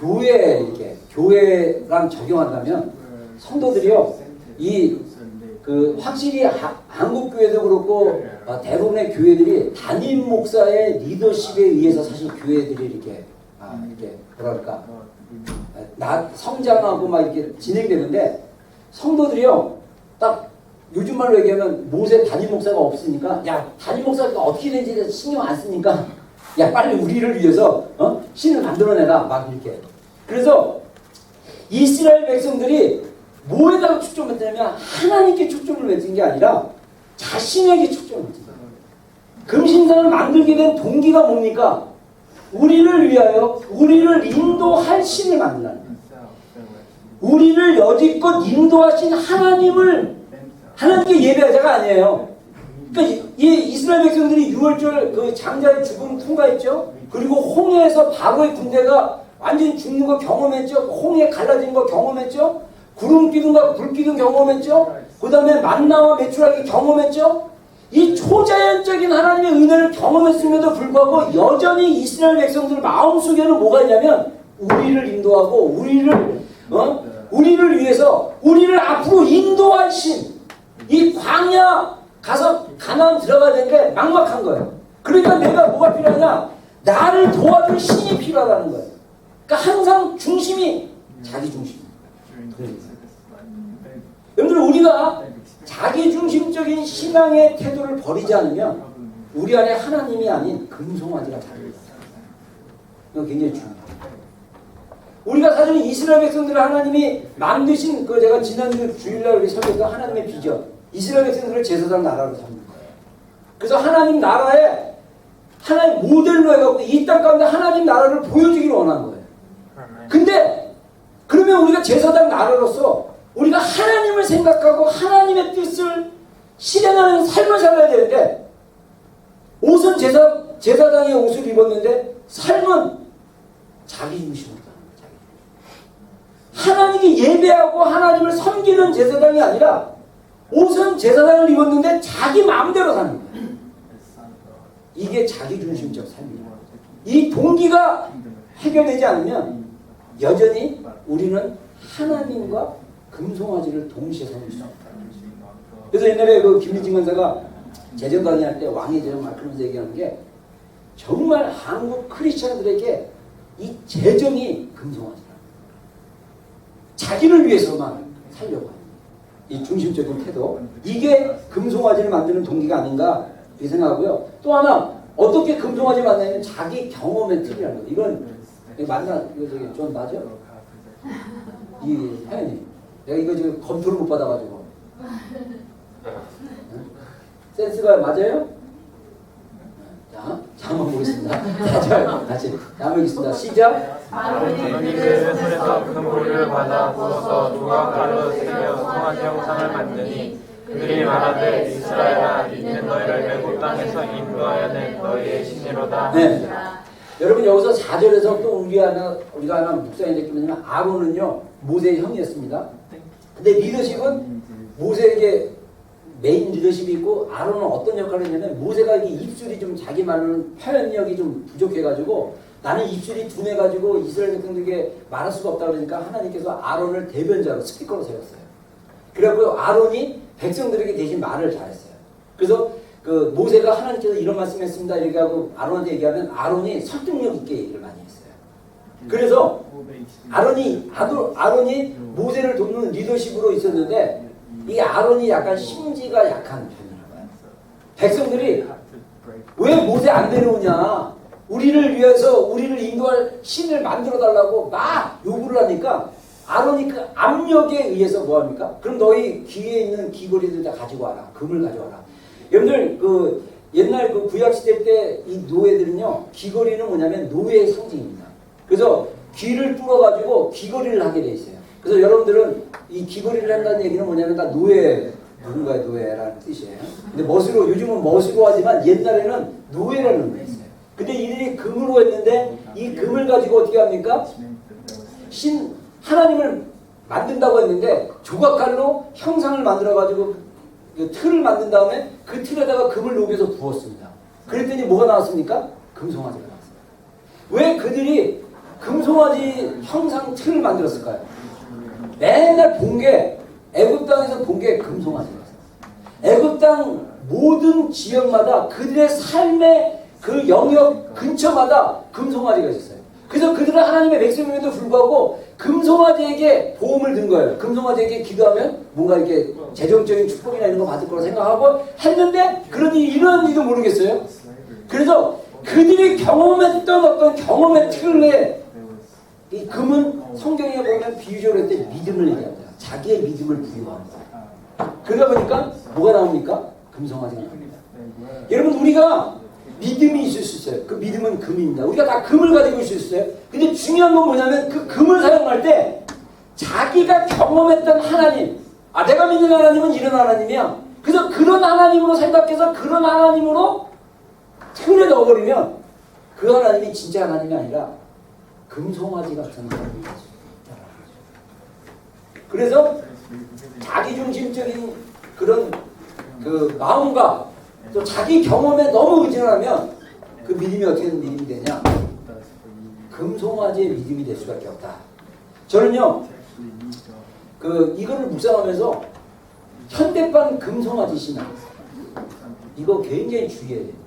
교회랑 적용한다면 성도들이요, 확실히 한국 교회도 그렇고 대부분의 교회들이 담임 목사의 리더십에 의해서 사실 교회들이 이렇게 뭐랄까 성장하고 막 이렇게 진행되는데, 성도들이요 딱 요즘 말로 얘기하면 모세 담임 목사가 없으니까, 야, 담임 목사가 어떻게 되는지 신경 안 쓰니까 야, 빨리 우리를 위해서 신을 만들어내라 막 이렇게. 그래서 이스라엘 백성들이 뭐에다가 초점을 맺냐면 하나님께 초점을 맺은 게 아니라 자신에게 초점을 맺은 거예요. 금신상을 만들게 된 동기가 뭡니까? 우리를 위하여 우리를 인도할 신을 만들라는 거예요. 우리를 여지껏 인도하신 하나님께 예배하자가 아니에요. 그러니까 이 이스라엘 백성들이 6월절 그 장자의 죽음 통과했죠. 그리고 홍해에서 바로의 군대가 완전히 죽는 거 경험했죠. 홍해 갈라진 거 경험했죠. 구름 기둥과 불 기둥 경험했죠. 그 다음에 만나와 메추라기 경험했죠. 이 초자연적인 하나님의 은혜를 경험했음에도 불구하고 여전히 이스라엘 백성들 마음속에는 뭐가 있냐면 우리를 인도하고 우리를 위해서 우리를 앞으로 인도하신 이 광야 가서 가나안 들어가야 되는데 막막한 거예요. 그러니까 내가 뭐가 필요하냐? 나를 도와줄 신이 필요하다는 거예요. 그러니까 항상 중심이 자기 중심. 여러분들 우리가 자기중심적인 신앙의 태도를 버리지 않으면 우리 안에 하나님이 아닌 금송아지가 자리를 잡아요. 이거 굉장히 중요해요. 우리가 사실 이스라엘 백성들을 하나님이 만드신 그 제가 지난주 주일날 우리 설교했던 하나님의 비전, 이스라엘 백성들을 제사장 나라로 삼는 거예요. 그래서 하나님 나라에 하나님 모델로 해갖고 이 땅 가운데 하나님 나라를 보여주기를 원한 거예요. 근데 그러면 우리가 제사장 나라로서 우리가 하나님을 생각하고 하나님의 뜻을 실행하는 삶을 살아야 되는데 옷은 제사장의 옷을 입었는데 삶은 자기 중심으로 하나님께 예배하고 하나님을 섬기는 제사장이 아니라 옷은 제사장을 입었는데 자기 마음대로 사는 거예요. 이게 자기중심적 삶이에요. 이 동기가 해결되지 않으면 여전히 우리는 하나님과 금송아지를 동시에 섬길 수 없다. 그래서 옛날에 그 김민진 권사가 재정 강의할 때 왕의 재정 막 그러면서 얘기하는 게 정말 한국 크리스천들에게 이 재정이 금송아지다. 자기를 위해서만 살려고 하는 이 중심적인 태도, 이게 금송아지를 만드는 동기가 아닌가 이 생각하고요. 또 하나 어떻게 금송아지를 만나냐면 자기 경험의 틀이라는 거. 이건 맞나? 이거 저기 좀 맞아? 이 회원님, 내가 이거 지금 검토를 못 받아가지고 센스가 맞아요? 자, 한번 보겠습니다. 다시 한번 보겠습니다. 시작.
아버지의 손에서 금고리를 받아 부어서 조각가루 새겨 송아지 형상을 만드니 그들이 말하되 이스라엘아 이는 너희를 애굽 땅에서 인도하여 낸 너희의 신이로다.
네. 여러분 여기서 4절에서 또 우리가 하나 묵상해 듣기는 아론은요 모세의 형이었습니다. 근데 리더십은 모세에게 메인 리더십이 있고 아론은 어떤 역할을 했냐면 모세가 이게 입술이 좀 자기 말로는 표현력이 좀 부족해가지고 나는 입술이 둔해가지고 이스라엘 백성들에게 말할 수가 없다 그러니까 하나님께서 아론을 대변자로 스피커로 세웠어요. 그래갖고 아론이 백성들에게 대신 말을 잘했어요. 그래서 그 모세가 하나님께서 이런 말씀했습니다 이렇게 하고 아론한테 얘기하면 아론이 설득력 있게 얘기를 많이 했어요. 그래서 아론이 모세를 돕는 리더십으로 있었는데 이 아론이 약간 심지가 약한 편이라고 봐요. 백성들이 왜 모세 안 데려오냐, 우리를 위해서 우리를 인도할 신을 만들어 달라고 막 요구를 하니까 아론이 그 압력에 의해서 뭐합니까? 그럼 너희 귀에 있는 귀걸이들 다 가지고 와라, 금을 가져와라. 여러분들 그 옛날 그 구약시대 때 이 노예들은요 귀걸이는 뭐냐면 노예의 상징입니다. 그래서 귀를 뚫어가지고 귀걸이를 하게 돼 있어요. 그래서 여러분들은 이 귀걸이를 한다는 얘기는 뭐냐면 다 누군가의 노예라는 뜻이에요. 근데 요즘은 멋으로 하지만 옛날에는 노예라는 의미였어요. 근데 이들이 금으로 했는데 이 금을 가지고 어떻게 합니까? 하나님을 만든다고 했는데 조각칼로 형상을 만들어가지고 그 틀을 만든 다음에 그 틀에다가 금을 녹여서 부었습니다. 그랬더니 뭐가 나왔습니까? 금송아지가 나왔습니다. 왜 그들이 금송아지 형상 틀을 만들었을까요? 맨날 본 게 애굽 땅에서 본 게 금송아지였어요. 애굽 땅 모든 지역마다 그들의 삶의 그 영역 근처마다 금송아지가 있었어요. 그래서 그들은 하나님의 백성임에도 불구하고 금송아지에게 보험을 든 거예요. 금송아지에게 기도하면 뭔가 이렇게 재정적인 축복이나 이런 거 받을 거라 생각하고 했는데 그런 일이 일어났는지도 모르겠어요. 그래서 그들이 경험했던 어떤 경험의 틀 내에 이 금은 성경에 보면 비유적으로 할 때 믿음을 얘기합니다. 자기의 믿음을 부여하는 거예요. 그러다 보니까 뭐가 나옵니까? 금송아지가 나옵니다. 여러분 우리가 믿음이 있을 수 있어요. 그 믿음은 금입니다. 우리가 다 금을 가지고 있을 수 있어요. 근데 중요한 건 뭐냐면 그 금을 사용할 때 자기가 경험했던 하나님, 내가 믿는 하나님은 이런 하나님이야. 그래서 그런 하나님으로 생각해서 그런 하나님으로 틀에 넣어버리면 그 하나님이 진짜 하나님이 아니라 금송아지 같은 하나님이지. 그래서 자기중심적인 그런 그 마음과 또 자기 경험에 너무 의존하면 그 믿음이 어떻게 믿음이 되냐? 금송아지의 믿음이 될 수밖에 없다. 저는요, 이거를 묵상하면서 현대판 금송아지 신앙, 이거 굉장히 주의해야 됩니다.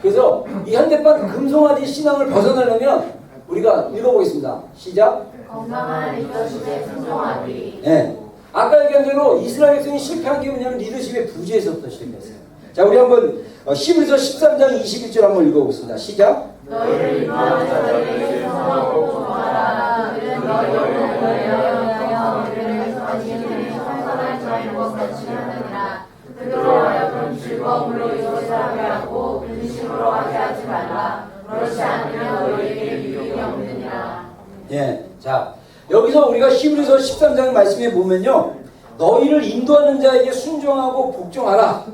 그래서 이 현대판 금송아지 신앙을 벗어나려면 우리가 읽어보겠습니다. 시작.
건강한 리더십의 순종하기.
네. 아까 얘기한 대로 이스라엘 백성이 실패한 게 뭐냐면 리더십의 부재에서부터 시작했어요. 자, 우리 한번 히브리서 13장 21절 한번 읽어보겠습니다. 시작.
너희를 인도하는 자들에게 순종하고 공경하라. 그는 너희를 위하여 그들을 행성하시는 성선한 자의 것 같이 하느니라. 그들로 하여금 즐거움으로 이것을 하게 하고 근심으로 하게 하지 말라. 그렇지 않으면 너희에게 유익이 없느니라.
예, 자, 여기서 우리가 히브리서 13장 말씀에 보면요, 너희를 인도하는 자에게 순종하고 복종하라.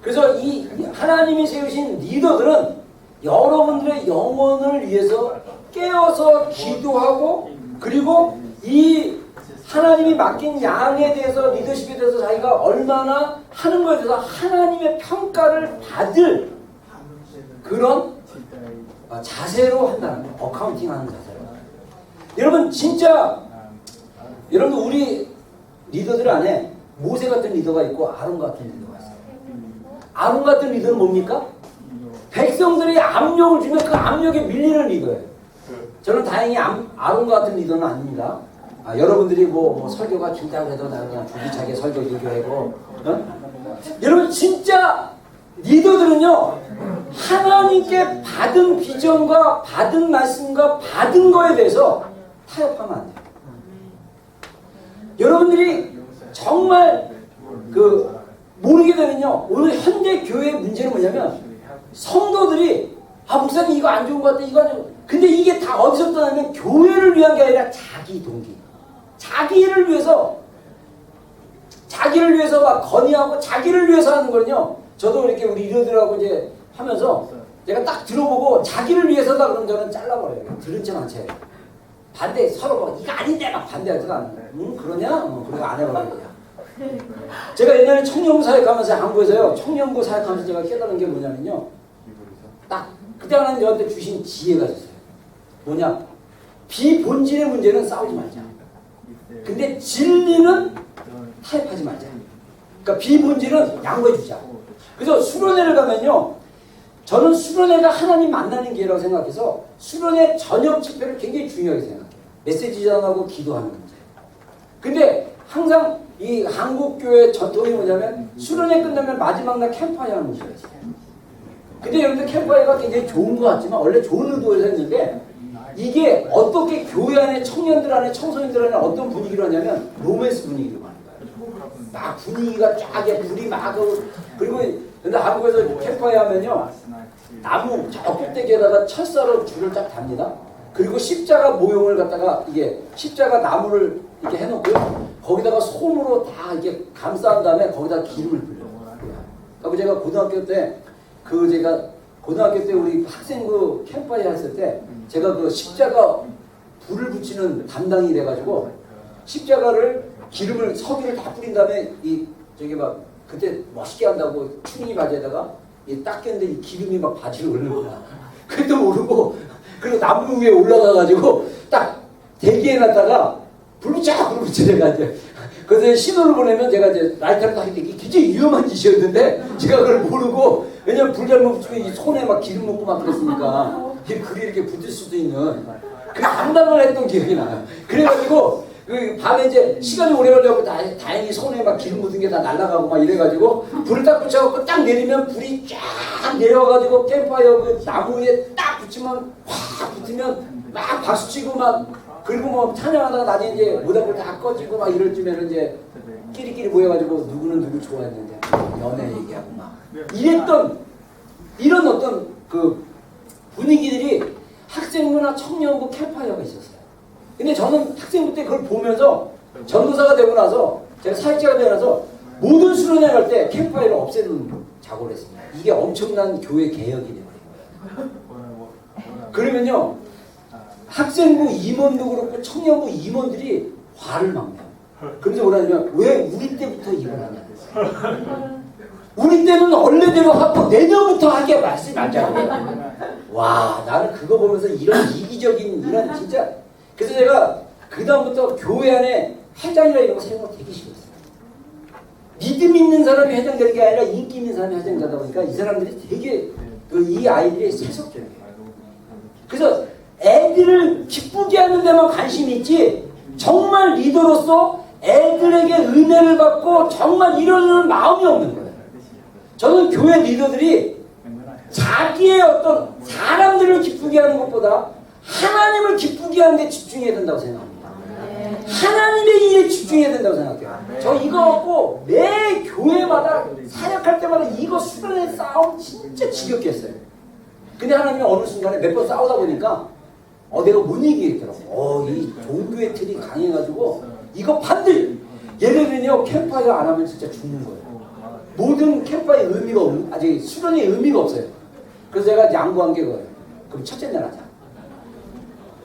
그래서 이 하나님이 세우신 리더들은 여러분들의 영혼을 위해서 깨어서 기도하고, 그리고 이 하나님이 맡긴 양에 대해서, 리더십에 대해서 자기가 얼마나 하는 것에 대해서 하나님의 평가를 받을 그런 자세로 한다는 거예요. 어카운팅 하는 자세로. 여러분, 진짜 여러분, 우리 리더들 안에 모세 같은 리더가 있고 아론 같은 리더가 있어요. 아론 같은 리더는 뭡니까? 백성들이 압력을 주면 그 압력에 밀리는 리더예요. 저는 다행히 아론 같은 리더는 아닙니다. 여러분들이 뭐 설교가 길다고 해도 나는 그냥 줄기차게 설교 얘기하고, 여러분, 진짜 리더들은요, 하나님께 받은 비전과 받은 말씀과 받은 거에 대해서 타협하면 안 돼요. 여러분들이 정말 모르게 되면요, 오늘 현대 교회의 문제는 뭐냐면 성도들이 목사님 이거 안 좋은 것 같아, 이거 안 좋은 것 같아. 근데 이게 다 어디서 떠나면 교회를 위한 게 아니라 자기 동기, 자기를 위해서 막 건의하고 자기를 위해서 하는 거는요, 저도 이렇게 우리 리더들하고 이제 하면서 제가 딱 들어보고 자기를 위해서다 그러면 저는 잘라버려요. 들은 척 안 쳐요. 반대, 서로 뭐 이거 아닌데 막 반대하지도 않아요. 그러냐? 그리고 안 해버려요. 제가 옛날에 청년부 사역하면서 한국에서요, 청년부 사역하면서 제가 깨달은 게 뭐냐면요, 딱 그때 하나님 저한테 주신 지혜가 있었어요. 뭐냐? 비본질의 문제는 싸우지 말자. 근데 진리는 타협하지 말자. 그러니까 비본질은 양보해 주자. 그래서 수련회를 가면요, 저는 수련회가 하나님 만나는 기회라고 생각해서 수련회 저녁 집회를 굉장히 중요하게 생각해요. 메시지 전하고 기도하는 문제. 근데 항상 이 한국교회 전통이 뭐냐면 수련회 끝나면 마지막 날 캠프파이어 하는 것이에요. 근데 여러분들 캠프파이어가 굉장히 좋은 것 같지만 원래 좋은 의도에서 했는데, 이게 어떻게 교회 안에 청년들 안에 청소년들 안에 어떤 분위기로 하냐면 로맨스 분위기로 하는 거예요. 막 분위기가 쫙 불이 막 하고, 그리고 근데 한국에서 캠프파이어 하면요, 나무 저 꼭대기에다가 철사로 줄을 딱 답니다. 그리고 십자가 모형을 갖다가 이게 십자가 나무를 이렇게 해놓고요, 거기다가 솜으로 다 이렇게 감싼 다음에 거기다 기름을 불려요. 그리고 제가 고등학교 때 우리 학생 캠프파이어 했을 때 제가 그 십자가 불을 붙이는 담당이 돼가지고 십자가를 기름을 서기를 다 뿌린 다음에 그때 멋있게 한다고 추리닝 바지에다가 딱 꼈는데 이 기름이 막 바지를 올리는 거야. 그것도 모르고, 그리고 나무 위에 올라가가지고 딱 대기해놨다가 불 붙여 내가 이제 그래서 신호를 보내면 제가 이제 라이터를 딱 이렇게 굉장히 위험한 짓이었는데 제가 그걸 모르고, 왜냐면 불 잘못 붙이면 이 손에 막 기름 묻고 막 그랬으니까 이게 글이 이렇게 붙을 수도 있는 그 감당을 했던 기억이 나요. 그래가지고 그 밤에 이제 시간이 오래 걸려갖고 다행히 손에 막 기름 묻은 게 다 날아가고 막 이래가지고 불을 딱 붙여갖고 딱 내리면 불이 쫙 내려와가지고 캠프파이어 그 나무 위에 딱 붙이면 확 붙으면 막 박수치고 막, 그리고 뭐 찬양하다가 나중에 이제 모닥불 다 꺼지고 막 이럴 쯤에는 이제 끼리끼리 모여가지고 누구는 누구 좋아했는데 연애 얘기하고 막 이랬던 이런 어떤 그 분위기들이 학생부나 청년부 캠프파이어가 있었어요. 근데 저는 학생부 때 그걸 보면서 전도사가 되고 나서 제가 사역자가 되고 나서 모든 수련회 갈 때 캠프파이어를 없애는 작업을 했습니다. 이게 엄청난 교회 개혁이 되어버린 거예요. 그러면요 학생부 임원도 그렇고 청년부 임원들이 화를 막 내요. 그래서 뭐라 하냐면 왜 우리 때부터 이걸 하냐. 우리 때는 원래대로 하고 내년부터 하게 말씀이 안 되고. 와 나는 그거 보면서 이런 이기적인 이런 진짜 그래서 제가 그 다음부터 교회 안에 회장이라 이런 거 생각 되게 싫었어요. 믿음 있는 사람이 회장되는 게 아니라 인기 있는 사람이 회장되다 보니까 이 사람들이 되게 이 아이들이 세속적이에요. 그래서 애들을 기쁘게 하는 데만 관심이 있지 정말 리더로서 애들에게 은혜를 받고 정말 이러는 마음이 없는 거예요. 저는 교회 리더들이 자기의 어떤 사람들을 기쁘게 하는 것보다 하나님을 기쁘게 하는 데 집중해야 된다고 생각합니다. 하나님의 일에 집중해야 된다고 생각해요. 저 이거 갖고 매 교회마다 사역할 때마다 이거 수련의 싸움 진짜 지겹게 했어요. 근데 하나님이 어느 순간에 몇 번 싸우다 보니까 내가 못 이기겠더라고. 이 종교의 틀이 강해가지고 이거 반드시 예를 들면 캠프파이어 안 하면 진짜 죽는 거예요. 모든 캠프파이어 의미가 아직 수련의 의미가 없어요. 그래서 제가 양보한 게 그거예요. 그럼 첫째 날 하자.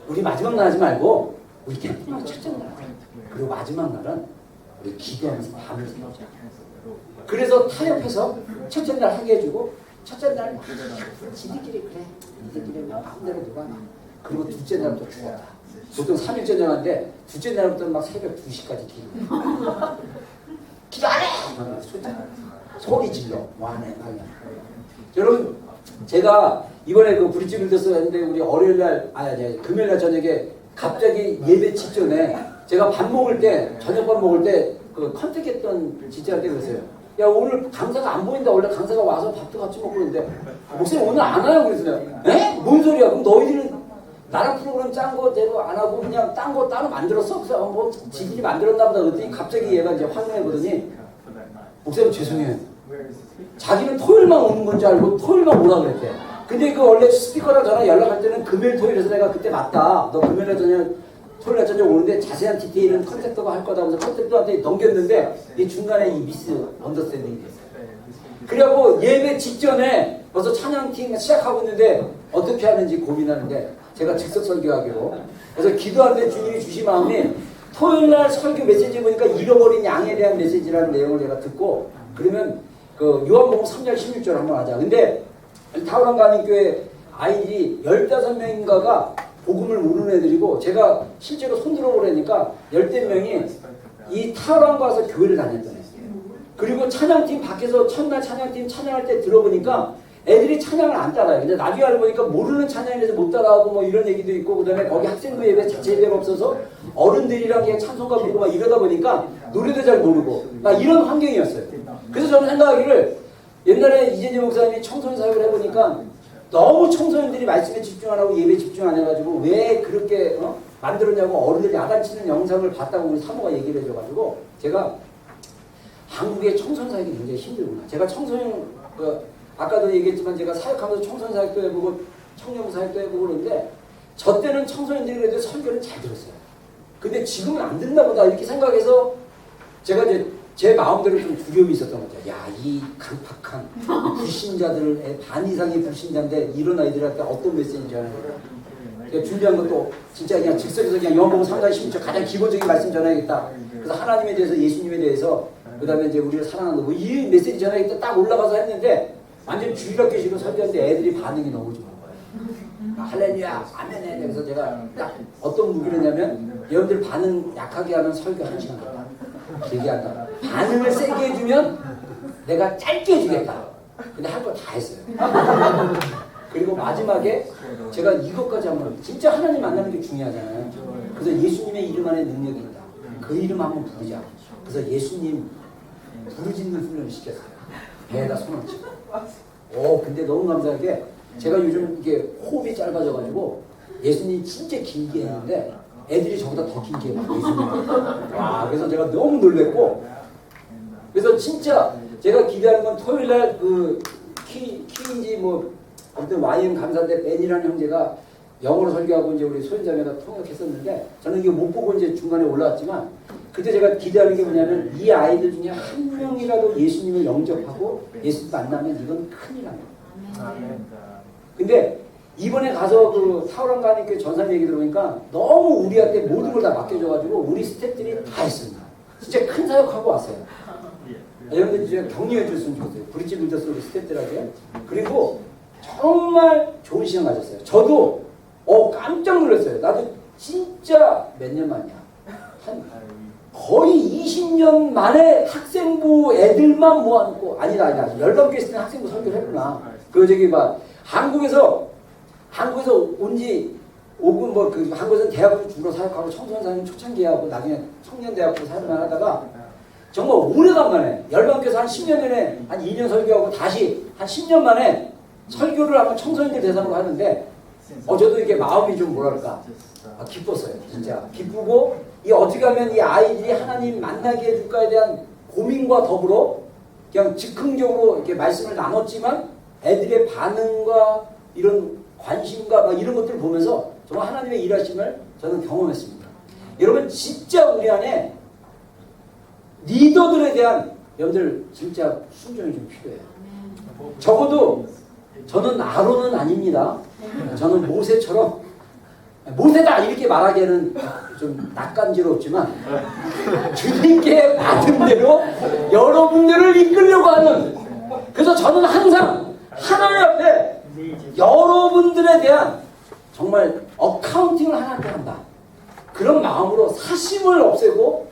우리 마지막 날 하지 말고 우리 캠프만 첫째 날 하자. 그리고 마지막 날은 우리 기도하면서 밤을 새우자. 그래서 타협해서 첫째 날 하게 해주고 첫째 날 지들끼리 그래. 니들끼리 마음대로 누가 그리고 둘째 날부터 죽었다. 보통 3일 전쟁하는데 둘째 날부터 막 새벽 2시까지 기도. 기도 안 해! 소리 질러. 와네 방향. 여러분 제가 이번에 그 브릿지 빌더스 했는데 우리 월요일날 금요일날 저녁에 갑자기 예배 직전에 제가 밥 먹을 때 저녁밥 먹을 때 그 컨택했던 지지한테 그랬어요. 야 오늘 강사가 안 보인다. 원래 강사가 와서 밥도 같이 먹고 있는데 목사님 오늘 안 와요. 그랬어요. 에? 뭔 소리야? 그럼 너희들은 나랑 프로그램 짠 거대로 안 하고 그냥 딴 거 따로 만들었어? 그래서 뭐 지들이 만들었나 보다 그랬더니 갑자기 얘가 이제 확인해 보더니 목사님 죄송해요. 자기는 토요일만 오는 건 줄 알고 토요일만 오라 그랬대. 근데 그 원래 스피커랑 전화 연락할 때는 금요일 토요일에서 내가 그때 맞다. 너 금요일에 저녁 토요일에 저녁 오는데 자세한 디테일은 컨택터가 할 거다 하면서 컨택터한테 넘겼는데 이 중간에 이 미스 언더스탠딩이 됐어요. 그래갖고 예배 직전에 벌써 찬양팀 시작하고 있는데 어떻게 하는지 고민하는데 제가 즉석 설교하기로 그래서 기도하는데 주님이 주신 마음이 토요일날 설교 메시지 보니까 잃어버린 양에 대한 메시지라는 내용을 제가 듣고 그러면 그 요한복음 3장 16절 한번 하자. 근데 타오랑 가는교회 아이들이 15명인가가 복음을 모르는 애들이고 제가 실제로 손들어 보라니까 10명이 이 타오랑 가서 교회를 다녔던 애예요. 그리고 찬양팀 밖에서 첫날 찬양팀 찬양할 때 들어보니까 애들이 찬양을 안 따라요. 근데 나중에 알고 보니까 모르는 찬양에서 못 따라하고 뭐 이런 얘기도 있고 그다음에 거기 학생부 예배 자체 예배가 없어서 어른들이랑 그냥 찬송가 부르고 막 이러다 보니까 노래도 잘 모르고 막 이런 환경이었어요. 그래서 저는 생각하기를 옛날에 이재재 목사님이 청소년 사역을 해보니까 너무 청소년들이 말씀에 집중 안 하고 예배에 집중 안 해가지고 왜 그렇게 만들었냐고 어른들이 야단치는 영상을 봤다고 우리 사모가 얘기를 해줘가지고 제가 한국의 청소년 사역이 굉장히 힘들구나. 제가 청소년 아까도 얘기했지만 제가 사역하면서 청소년 사역도 해보고 청년부 사역도 해보고 그러는데 저 때는 청소년들이 그래도 설교를 잘 들었어요. 근데 지금은 안 듣나 보다 이렇게 생각해서 제가 이제 제 마음대로 좀 두려움이 있었던 거죠. 야, 이 강팍한 불신자들의 반 이상이 불신자인데 이런 아이들한테 어떤 메시지인지 하는 거예요. 제가 준비한 것도 진짜 그냥 즉석에서 그냥 요한복음 3장 16절 가장 기본적인 말씀 전해야겠다. 그래서 하나님에 대해서 예수님에 대해서 그 다음에 이제 우리를 사랑하는 거 이 메시지 전해야겠다 딱 올라가서 했는데 완전 주일학교식으로 설교하는데 애들이 반응이 너무 좋은 거예요. 할렐루야 아멘. 그래서 제가 딱 어떤 무기를 냐면 여러분들 반응 약하게 하면 설교 1시간 한다. 길게 한다. 반응을 세게 해주면 내가 짧게 해주겠다. 근데 할 거 다 했어요. 그리고 마지막에 제가 이것까지 한번 진짜 하나님 만나는 게 중요하잖아요. 그래서 예수님의 이름 안에 능력이 있다. 그 이름 한번 부르자. 그래서 예수님 부르짖는 훈련을 시켰어요. 배에다 손을 치고. 근데 너무 감사하게 제가 요즘 이게 호흡이 짧아져가지고 예수님 진짜 길게 했는데 애들이 저보다 더 길게 해요. 예수님. 와, 그래서 제가 너무 놀랬고 그래서 진짜 제가 기대하는 건 토요일날 그 키인지 뭐 아무튼 YM 감사인데 벤이라는 형제가 영어로 설교하고 이제 우리 소연자매가 통역했었는데 저는 이거 못 보고 이제 중간에 올라왔지만 그때 제가 기대하는 게 뭐냐면 이 아이들 중에 한 명이라도 예수님을 영접하고 예수님 만나면 이건 큰일 납니다. 근데 이번에 가서 그 타오랑가니까 전산 얘기 들어보니까 너무 우리한테 모든 걸 다 맡겨줘가지고 우리 스태프들이 다 했습니다. 진짜 큰 사역하고 왔어요. 여러분들 진짜 격려해 줬으면 좋겠어요. 브릿지 빌더스 우리 스태프들에게. 그리고 정말 좋은 시간 가졌어요. 저도 깜짝 놀랐어요. 나도 진짜 몇 년 만이야. 한 거의 20년 만에 학생부 애들만 모아놓고 아니다. 열방교회 있을 때 학생부 설교를 했구나. 그 저기 한국에서 온지 오군 한국에서는 대학교 주로 사역하고 청소년사님 초창기하고 나중에 청년대학교 사역만 하다가 정말 오래간만에 열방교회에서 한 10년 전에 한 2년 설교하고 다시 한 10년 만에 설교를 한번 청소년들 대상으로 하는데 저도 이게 마음이 좀 뭐랄까 기뻤어요. 진짜 기쁘고 이 어떻게 하면 이 아이들이 하나님 만나게 해줄까에 대한 고민과 더불어 그냥 즉흥적으로 이렇게 말씀을 나눴지만 애들의 반응과 이런 관심과 막 이런 것들을 보면서 정말 하나님의 일하심을 저는 경험했습니다. 여러분 진짜 우리 안에 리더들에 대한 여러분들 진짜 순종이 좀 필요해요. 적어도 저는 아론은 아닙니다. 저는 모세처럼 모세다 이렇게 말하기에는 좀 낯간지럽지만 주님께 받은 대로 여러분들을 이끌려고 하는 그래서 저는 항상 하나님 앞에 여러분들에 대한 정말 어카운팅을 하나님께 한다. 그런 마음으로 사심을 없애고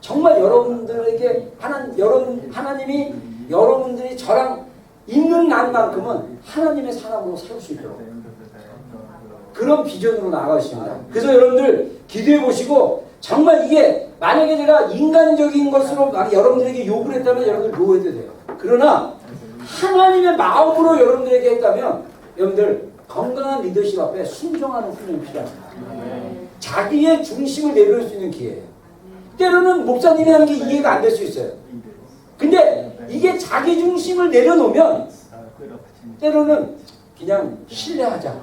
정말 여러분들에게 하나님이 여러분들이 저랑 있는 날만큼은 하나님의 사람으로 살 수 있도록 그런 비전으로 나아가십니다. 그래서 여러분들 기도해 보시고 정말 이게 만약에 제가 인간적인 것으로 여러분들에게 요구를 했다면 여러분들 노해도 돼요. 그러나 하나님의 마음으로 여러분들에게 했다면 여러분들 건강한 리더십 앞에 순종하는 훈련이 필요합니다. 자기의 중심을 내려올 수 있는 기회예요. 때로는 목사님이 하는 게 이해가 안 될 수 있어요. 근데 이게 자기 중심을 내려놓으면 때로는 그냥 신뢰하자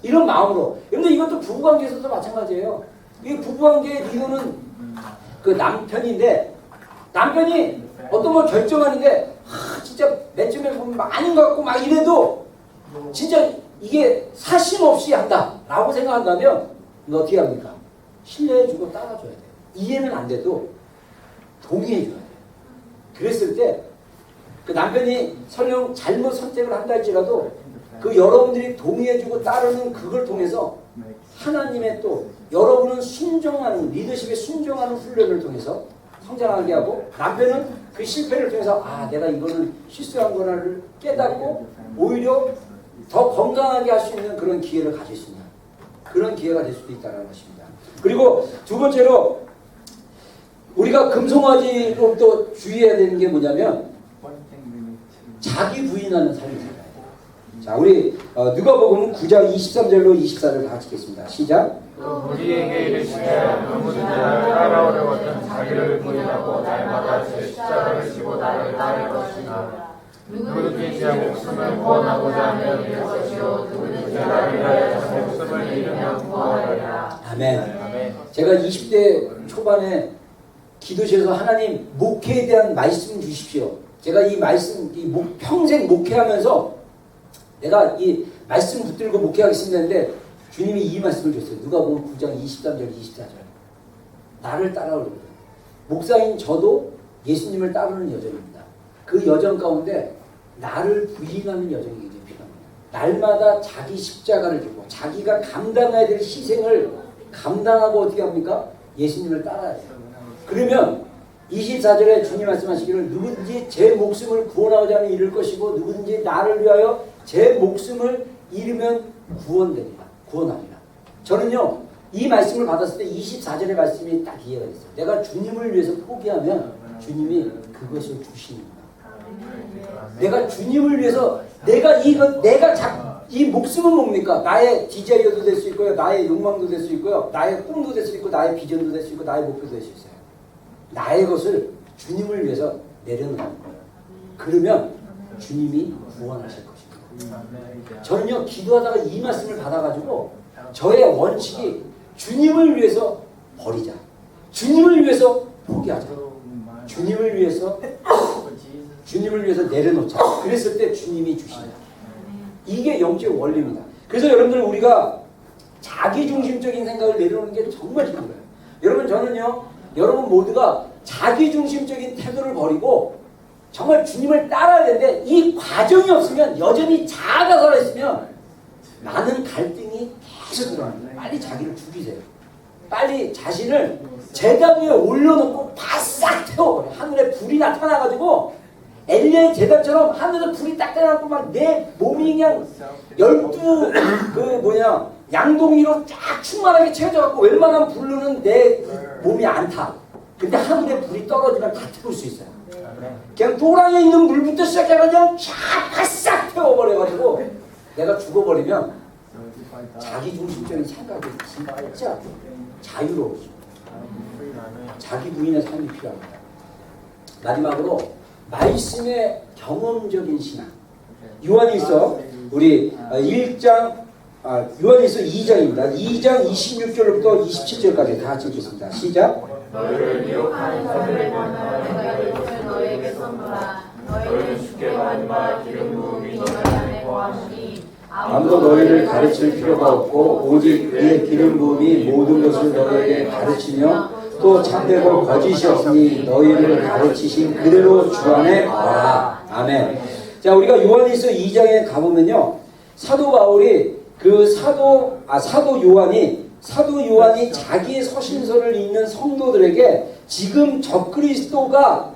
이런 마음으로. 그런데 이것도 부부관계에서도 마찬가지예요. 이 부부관계의 리더는 그 남편인데 남편이 어떤 걸 결정하는데 진짜 맨 처음에 보면 아닌 것 같고 막 이래도 진짜 이게 사심 없이 한다라고 생각한다면 너 어떻게 합니까? 신뢰해주고 따라줘야 돼요. 이해는 안 돼도 동의해줘야 돼요. 그랬을 때 그 남편이 설령 잘못 선택을 한다 할지라도 그 여러분들이 동의해주고 따르는 그걸 통해서 하나님의 또 여러분은 순종하는 리더십에 순종하는 훈련을 통해서 성장하게 하고 남편은 그 실패를 통해서 내가 이거는 실수한 거나를 깨닫고 오히려 더 건강하게 할 수 있는 그런 기회를 가질 수 있는 그런 기회가 될 수도 있다는 것입니다. 그리고 두 번째로 우리가 금송아지로 또 주의해야 되는 게 뭐냐면 자기 부인하는 삶을 살아야 돼요. 자, 우리 누가복음 9장 23절로 24절 다 같이 읽겠습니다. 시작.
우리에게 이르시되 누구든지 나를 따라오려거든 자기를 부인하고 날마다 제 십자가를 지고 나를 따를 것이나 누구든지 제 목숨을 구원하고자 하면 잃을 것이요 누구든지 나를 위하여 제 목숨을 잃으면 구원하리라.
아멘. 제가 20대 초반에 기도실에서 하나님 목회에 대한 말씀 주십시오. 제가 이 말씀 평생 목회하면서 내가 이 말씀 붙들고 목회하겠습니다 했는데 주님이 이 말씀을 줬어요. 누가복음 9장 23절 24절. 나를 따라오려고. 목사인 저도 예수님을 따르는 여정입니다. 그 여정 가운데 나를 부인하는 여정이 굉장히 필요합니다. 날마다 자기 십자가를 지고 자기가 감당해야 될 희생을 감당하고 어떻게 합니까? 예수님을 따라야 돼요. 그러면 24절에 주님 말씀하시기를 누구든지 제 목숨을 구원하고자 하면 잃을 것이고 누구든지 나를 위하여 제 목숨을 잃으면 구원하리라. 저는요 이 말씀을 받았을 때 24절의 말씀이 딱 이해가 됐어요. 내가 주님을 위해서 포기하면 주님이 그것을 주십니다. 내가 주님을 위해서 이 목숨은 뭡니까? 나의 디자이어도 될 수 있고요, 나의 욕망도 될 수 있고요, 나의 꿈도 될 수 있고, 나의 비전도 될 수 있고, 나의 목표도 될 수 있어요. 나의 것을 주님을 위해서 내려놓는 거예요. 그러면 주님이 구원하실 것입니다. 저는요 기도하다가 이 말씀을 받아가지고 저의 원칙이 주님을 위해서 버리자. 주님을 위해서 포기하자. 주님을 위해서 내려놓자. 그랬을 때 주님이 주신다. 이게 영적 원리입니다. 그래서 여러분들 우리가 자기중심적인 생각을 내려놓는 게 정말 힘든 거예요. 여러분 저는요, 여러분 모두가 자기중심적인 태도를 버리고 정말 주님을 따라야 되는데 이 과정이 없으면 여전히 자아가 살아있으면 많은 갈등이 계속 일어나요. 빨리 자기를 죽이세요. 빨리 자신을 제단 위에 올려놓고 바싹 태워버려. 하늘에 불이 나타나가지고 엘리야의 제단처럼 하늘에서 불이 딱 나타나고 막 내 몸이 그냥 12 양동이로 쫙 충만하게 채워져갖고 웬만하면 불르는 내 몸이 안 타. 근데 하늘에 불이 떨어지면 다 태울 수 있어요. 그냥 도랑에 있는 물부터 시작해서 그냥 쫙 바싹 태워버려가지고 내가 죽어버리면 자기중심적인 생각이 진짜 자유로워져. 자기 부인의 삶이 필요합니다. 마지막으로 말씀의 경험적인 신앙. 요한일서 우리 1장 요한일서 2장입니다. 2장 26절부터 27절까지 다 같이 읽겠습니다. 시작.
너희를 미혹하는 자들을 보면 내가 이것을 너희에게 선물하. 너희를 죽게 한 바 기름 부음이 너희 안에 거하시니
아무도 너희를 가르칠 필요가 없고 오직 그의 기름 부음이 모든 것을 너희에게 가르치며 또 참되고 거짓이 없으니 너희를 가르치신 그대로 주 안에 거하라. 아멘. 자, 우리가 요한일서 2장에 가보면요, 사도 바울이 사도 요한이 자기의 서신서를 읽는 성도들에게 지금 적그리스도가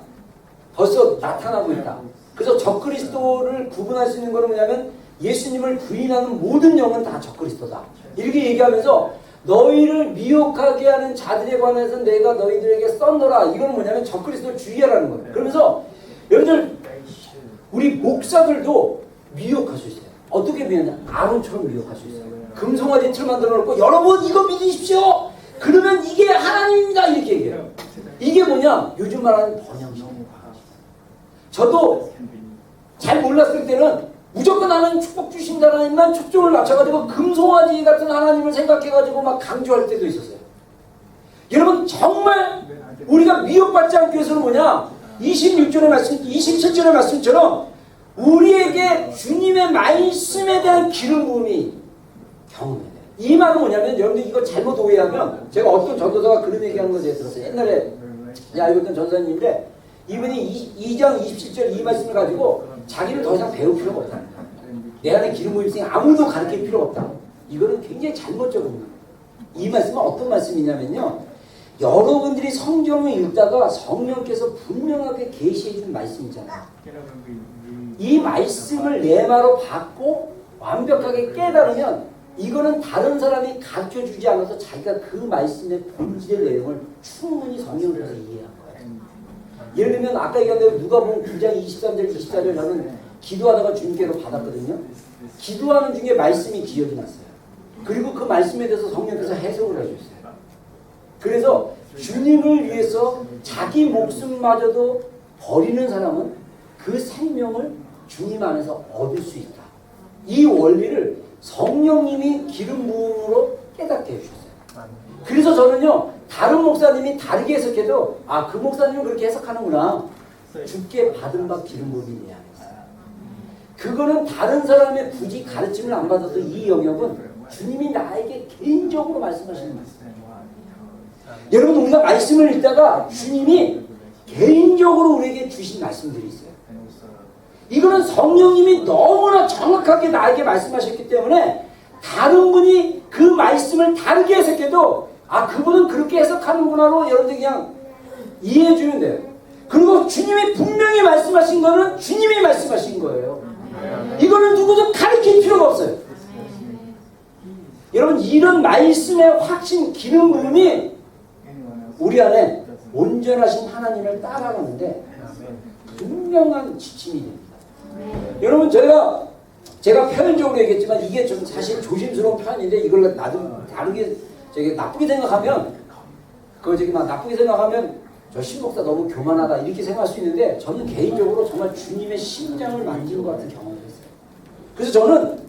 벌써 나타나고 있다. 그래서 적그리스도를 구분할 수 있는 것은 뭐냐면 예수님을 부인하는 모든 영은 다 적그리스도다. 이렇게 얘기하면서 너희를 미혹하게 하는 자들에 관해서 내가 너희들에게 썼노라. 이건 뭐냐면 적그리스도를 주의하라는 거예요. 그러면서 여러분들 우리 목사들도 미혹할 수 있어요. 어떻게 미혹하냐? 아론처럼 미혹할 수 있어요. 금송아지 틀 만들어 놓고 여러분 이거 믿으십시오. 그러면 이게 하나님입니다. 이렇게 얘기해요. 이게 뭐냐? 요즘 말하는 번영식. 저도 잘 몰랐을 때는 무조건 하나님 축복 주신다는 하나님만 초점을 맞춰가지고 금송아지 같은 하나님을 생각해가지고 막 강조할 때도 있었어요. 여러분 정말 우리가 미혹받지 않기 위해서는 뭐냐? 26절의 말씀, 27절의 말씀처럼 우리에게 주님의 말씀에 대한 기름 부음이 경험해야 돼요. 이 말은 뭐냐면 여러분들 이거 잘못 오해하면, 제가 어떤 전도사가 그런 얘기하는 거 제가 들었어요. 옛날에 읽었던 전도사님인데 이분이 2장 27절 이 말씀을 가지고 자기를 더 이상 배울 필요가 없다. 내 안에 기름 부음이 있으니 아무도 가르칠 필요가 없다. 이거는 굉장히 잘못적입니다. 이 말씀은 어떤 말씀이냐면요, 여러분들이 성경을 읽다가 성령께서 분명하게 계시해 준 말씀 있잖아요. 이 말씀을 내 말로 받고 완벽하게 깨달으면 이거는 다른 사람이 가르쳐 주지 않아서 자기가 그 말씀의 본질의 내용을 충분히 성령께서 이해한 거예요. 예를 들면 아까 얘기한 대로 누가복음 9장 23절 24절 저는 기도하다가 주님께로 받았거든요. 기도하는 중에 말씀이 기억이 났어요. 그리고 그 말씀에 대해서 성령께서 해석을 해주셨어요. 그래서 주님을 위해서 자기 목숨마저도 버리는 사람은 그 생명을 주님 안에서 얻을 수 있다. 이 원리를 성령님이 기름 부음으로 깨닫게 해주셨어요. 그래서 저는요, 다른 목사님이 다르게 해석해도 그 목사님은 그렇게 해석하는구나. 주께 받은 바 기름 부음이 내 안에 있어요. 그거는 다른 사람의 굳이 가르침을 안 받아도 이 영역은 주님이 나에게 개인적으로 말씀하시는 말씀이에요. 여러분 우리가 말씀을 읽다가 주님이 개인적으로 우리에게 주신 말씀들이 있어요. 이거는 성령님이 너무나 정확하게 나에게 말씀하셨기 때문에 다른 분이 그 말씀을 다르게 해석해도 그분은 그렇게 해석하는구나로 여러분들 그냥 이해해 주면 돼요. 그리고 주님이 분명히 말씀하신 거는 주님이 말씀하신 거예요. 이거는 누구도 가르칠 필요가 없어요. 여러분 이런 말씀의 확신 기름 부음이 우리 안에 온전하신 하나님을 따라가는데 분명한 지침이 됩니다. 여러분 제가 표현적으로 얘기했지만 이게 좀 사실 조심스러운 표현인데 이걸 나도 다르게 나쁘게 생각하면 나쁘게 생각하면 저 신목사 너무 교만하다 이렇게 생각할 수 있는데 저는 개인적으로 정말 주님의 심장을 만진 것 같은 경험을 했어요. 그래서 저는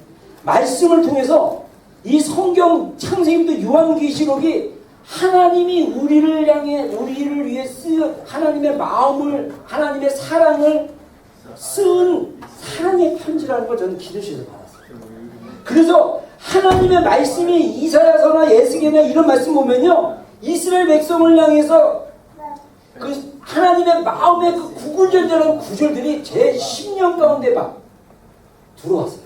말씀을 통해서 이 성경 창세기부터 요한계시록이 하나님이 우리를 향해 우리를 위해 하나님의 마음을 하나님의 사랑을 쓴 사랑의 편지라는 걸 저는 기도실에서 받았어요. 그래서 하나님의 말씀이 이사야서나 예스겔이나 이런 말씀 보면요, 이스라엘 백성을 향해서 그 하나님의 마음의 그 구굴전자라는 구절들이 제 10년 가운데 막 들어왔어요.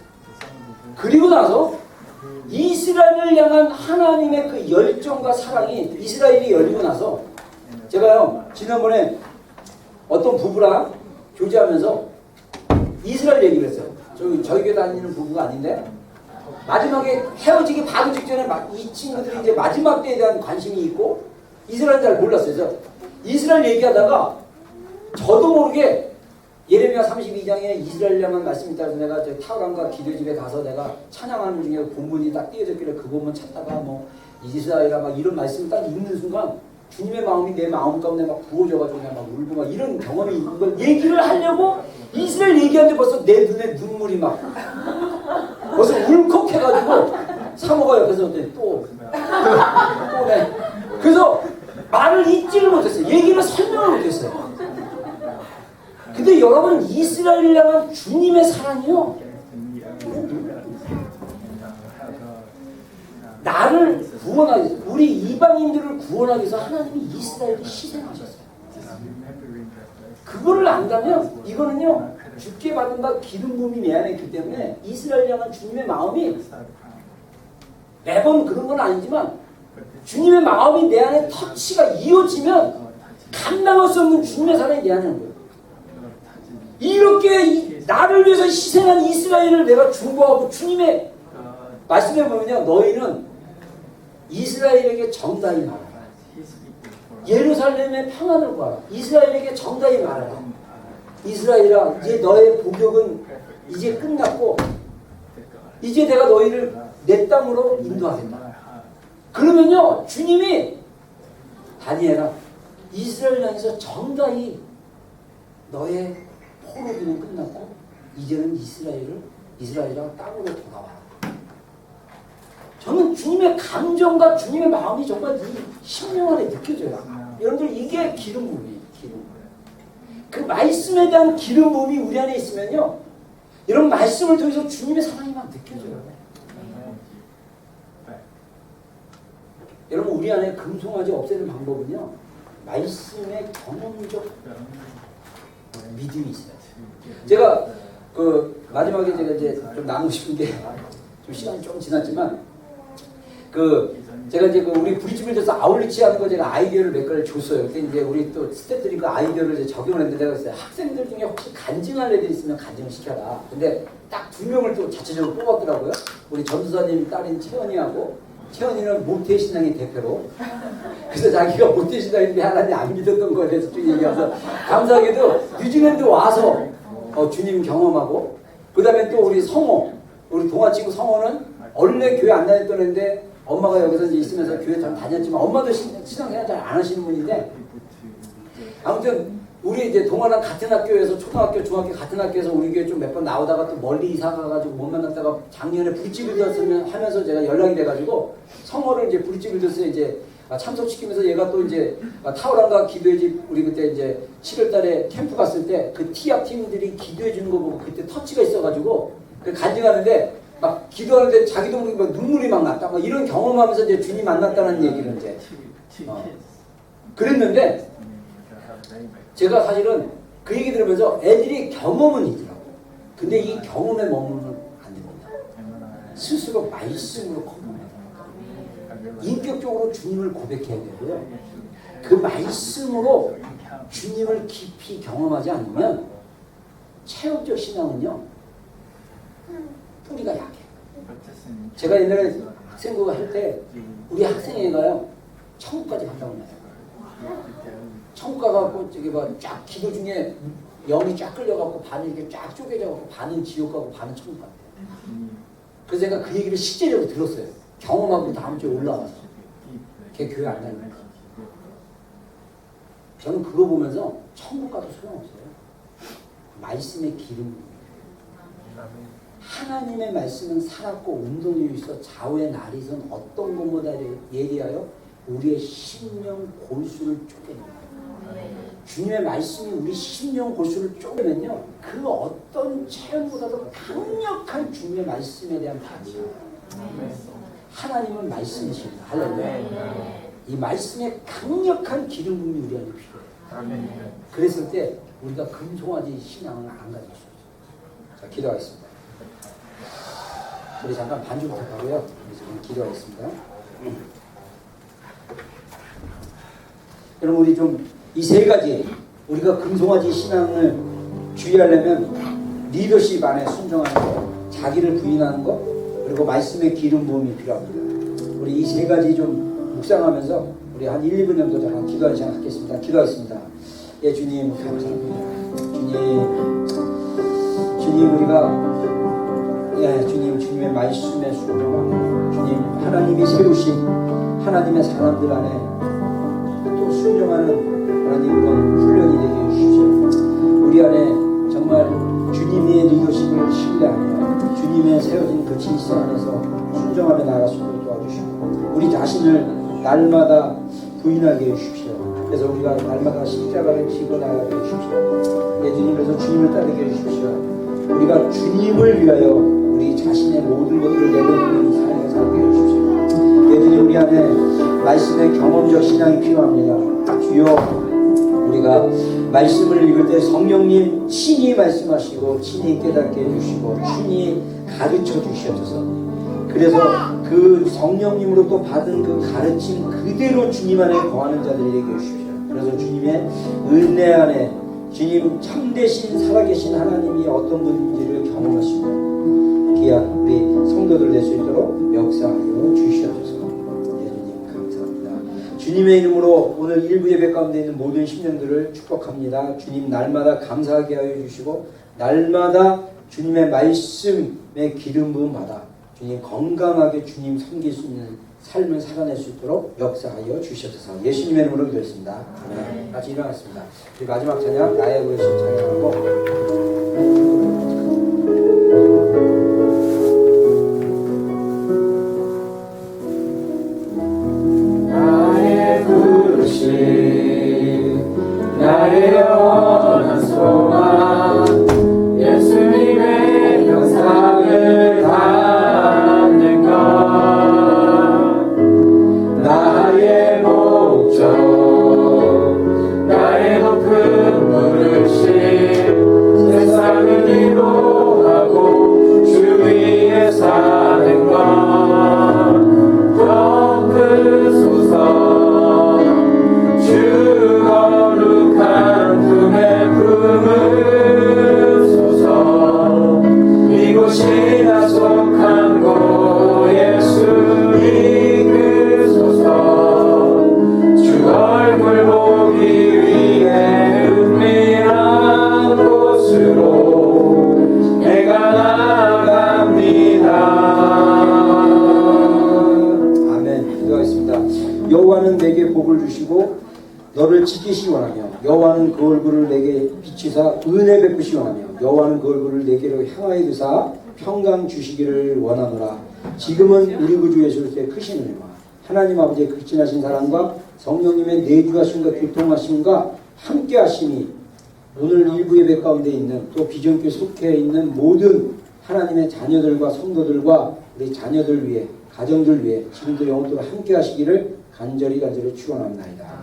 그리고 나서 이스라엘을 향한 하나님의 그 열정과 사랑이 이스라엘이 열리고 나서 제가요 지난번에 어떤 부부랑 교제하면서 이스라엘 얘기를 했어요. 저희 교회 다니는 부부가 아닌데 마지막에 헤어지기 바로 직전에 이 친구들이 이제 마지막 때에 대한 관심이 있고 이스라엘 잘 몰랐어요. 그래서 이스라엘 얘기하다가 저도 모르게 예레미야 32장에 이스라엘에만 말씀이 있다고 해서 내가 저 타락과 기도집에 가서 내가 찬양하는 중에 본문이 딱 띄어졌길래 그 본문 찾다가 뭐 이스라엘아 막 이런 말씀을 딱 읽는 순간 주님의 마음이 내 마음 가운데 막 부어져가지고 그냥 막 울고 막 이런 경험이 있는 걸 얘기를 하려고 이스라엘 얘기하는데 벌써 내 눈에 눈물이 막 벌써 울컥해가지고 사모가 옆에서 또 내. 그래서 말을 잊지를 못했어요. 얘기를 설명을 못했어요. 근데 여러분 이스라엘을 향한 주님의 사랑이요, 나를 구원하기 위해서, 우리 이방인들을 구원하기 위해서 하나님이 이스라엘을 희생하셨어요. 그거를 안다면 이거는요 죽게 받은 바 기름 부음이 내 안에 있기 때문에 이스라엘을 향한 주님의 마음이 매번 그런 건 아니지만 주님의 마음이 내 안에 터치가 이어지면 감당할 수 없는 주님의 사랑이 내 안에 있는 거예요. 이렇게 나를 위해서 희생한 이스라엘을 내가 중보하고 주님의 말씀해 보면요, 너희는 이스라엘에게 정다히 말하라. 예루살렘의 평안을 구하라. 이스라엘에게 정다히 말하라. 이스라엘아, 이제 너의 복역은 이제 끝났고 이제 내가 너희를 내 땅으로 인도하겠다. 그러면요 주님이 다니엘아, 이스라엘 향해서 정다히 너의 포로기는 끝났고 이제는 이스라엘이랑 땅으로 돌아와라. 저는 주님의 감정과 주님의 마음이 정말 이 심령 안에 느껴져요. 여러분들 이게 기름 부음이에요. 기름. 그 말씀에 대한 기름 부음이 우리 안에 있으면요, 이런 말씀을 통해서 주님의 사랑이 막 느껴져요. 여러분 우리 안에 금송아지 없애는 방법은요, 말씀의 경험적 믿음이 있어요. 제가 그 마지막에 제가 이제 좀 나누고 싶은 게 좀 시간이 좀 지났지만 제가 이제 우리 브릿지빌더스 아울리치 하는 거 제가 아이디어를 몇 가지 줬어요. 근데 이제 우리 또 스태프들이 그 아이디어를 이제 적용을 했는데 제가 그랬어요. 학생들 중에 혹시 간증할 애들 있으면 간증을 시켜라. 근데 딱 2명을 또 자체적으로 뽑았더라고요. 우리 전도사님 딸인 채연이하고, 채연이는 모태신앙의 대표로. 그래서 자기가 모태신앙인데 하나님 안 믿었던 거에 대해서 쭉 얘기해서 감사하게도 뉴질랜드 와서 주님 경험하고, 그 다음에 또 우리 성호, 우리 동아 친구 성호는 원래 교회 안 다녔던 애인데 엄마가 여기서 이제 있으면서 교회 잘 다녔지만 엄마도 신앙생활 잘 안 하시는 분인데, 아무튼 우리 이제 동아랑 같은 학교에서 초등학교, 중학교 같은 학교에서 우리 교회 좀 몇 번 나오다가 또 멀리 이사 가가지고 못 만났다가 작년에 브릿지빌더스 하면서 제가 연락이 돼가지고 성호를 이제 브릿지빌더스에 이제 참석시키면서 얘가 또 이제 타오랑과 기도의 집 우리 그때 이제 7월달에 캠프 갔을 때 그 티압 팀들이 기도해 주는 거 보고 그때 터치가 있어가지고 그 간증하는데 막 기도하는데 자기도 모르게 막 눈물이 막 났다. 막 이런 경험하면서 이제 주님 만났다는 얘기를 이제 그랬는데, 제가 사실은 그 얘기 들으면서 애들이 경험은 있더라고. 근데 이 경험에 머무르면 안 됩니다. 스스로 말씀으로 공부해야 됩니다. 인격적으로 주님을 고백해야 되고요. 그 말씀으로 주님을 깊이 경험하지 않으면 체험적 신앙은요, 뿌리가 약해. 제가 옛날에 학생부 할 때 우리 학생애가요 천국까지 간다고 해요. 천국 가갖고 저기 쫙 기도 중에 영이 쫙 끌려갖고 반은 이렇게 쫙 쪼개져갖고 반은 지옥 가고 반은 천국 갔대요. 그래서 제가 그 얘기를 실제적으로 들었어요. 경험하고 다음 주에 올라와서 걔 교회 안 다니니까. 저는 그거 보면서 천국 가도 소용없어요. 말씀의 기름. 하나님의 말씀은 살았고 운동이 있어 좌우의 날이선 어떤 것보다 예리하여 우리의 심령 골수를 쪼개냅니다. 주님의 말씀이 우리 심령 골수를 쪼개면요, 그 어떤 체험보다도 강력한 주님의 말씀에 대한 반응이에요. 하나님은 말씀이십니다. 할렐루야. 이 말씀에 강력한 기름 부음이 우리한테 필요해요. 그랬을 때 우리가 금송아지 신앙을 안 가질 수 있어요. 자, 기도하겠습니다. 우리 잠깐 반주 부탁하고요. 우리 지금 기도하겠습니다. 여러분, 우리 좀 이 세 가지, 우리가 금송아지 신앙을 주의하려면 리더십 안에 순종하는 것, 자기를 부인하는 것, 그리고 말씀의 기름 부음이 필요합니다. 우리 이 세 가지 좀 묵상하면서 우리 한 1, 2분 정도 잠깐 기도하는 시간 갖겠습니다. 기도하겠습니다. 예, 주님 감사합니다. 주님 우리가 주님의 말씀에 순종하고 주님 하나님이 세우신 하나님의 사람들 안에 또 순종하는 하나님 그런 훈련이 되게 해주십시오. 우리 안에 정말 주님의 리더십을 신뢰하며 주님의 세워진 그 질서 안에서 순종하며 나아갈 수 있도록 도와주시고 우리 자신을 날마다 부인하게 해주십시오. 그래서 우리가 날마다 십자가를 지고 나가게 해주십시오. 예, 주님, 그래서 주님을 따르게 해주십시오. 우리가 주님을 위하여 우리 자신의 모든 것들을 내려놓는 삶을 살게 해주십시오. 예, 주님, 우리 안에 말씀의 경험적 신앙이 필요합니다. 주여, 우리가 말씀을 읽을 때 성령님 친히 말씀하시고 친히 깨닫게 해주시고 친히 가르쳐 주시옵소서. 그래서 그 성령님으로부터 받은 그 가르침 그대로 주님 안에 거하는 자들이 되게 해주십시오. 그래서 주님의 은혜 안에 주님 참되신 살아계신 하나님이 어떤 분인지를 경험하시고 귀한 우리 성도들 될 수 있도록 역사하여 주시옵소서. 예수님 감사합니다. 주님의 이름으로 오늘 일부 예배 가운데 있는 모든 심령들을 축복합니다. 주님 날마다 감사하게 하여 주시고 날마다 주님의 말씀의 기름 부음 받아 주님 건강하게 주님 섬길 수 있는 삶을 살아낼 수 있도록 역사하여 주시옵소서. 예수님의 이름으로 기도했습니다. 아멘. 같이 일어났습니다. 우리 마지막 찬양 나의 구원신 찬양하고
나의 부르심 나의 영원한 소망 예수님의 형상을 담는 것 나의 목적 나의 높은 부르심 세상을 위로하고 주 위에 사는 것더 크소서 주 거룩한 품에 품으소서 이곳이나 속한 곳 예수 이끄소서 주 얼굴 보기 위해 은밀한 곳으로 내가 나아갑니다.
아멘. 기도하겠습니다. 여호와는 내게 복을 주시고 너를 지키시 원하며 여호와는 그 얼굴을 내게 비치사 은혜 베푸시 원하며 여호와는 그 얼굴을 내게로 향하여 드사 평강 주시기를 원하노라. 지금은 우리 구주 예수 그리스도의 크신 은혜와 하나님 아버지의 극진하신 사랑과 성령님의 내주하심과 교통하심과 함께 하심이 오늘 일부 예배 가운데 있는 또 비전교회 속해 있는 모든 하나님의 자녀들과 성도들과 우리 자녀들 위해 가정들 위해 지금도 영원토록 함께 하시기를 간절히 축원합니다.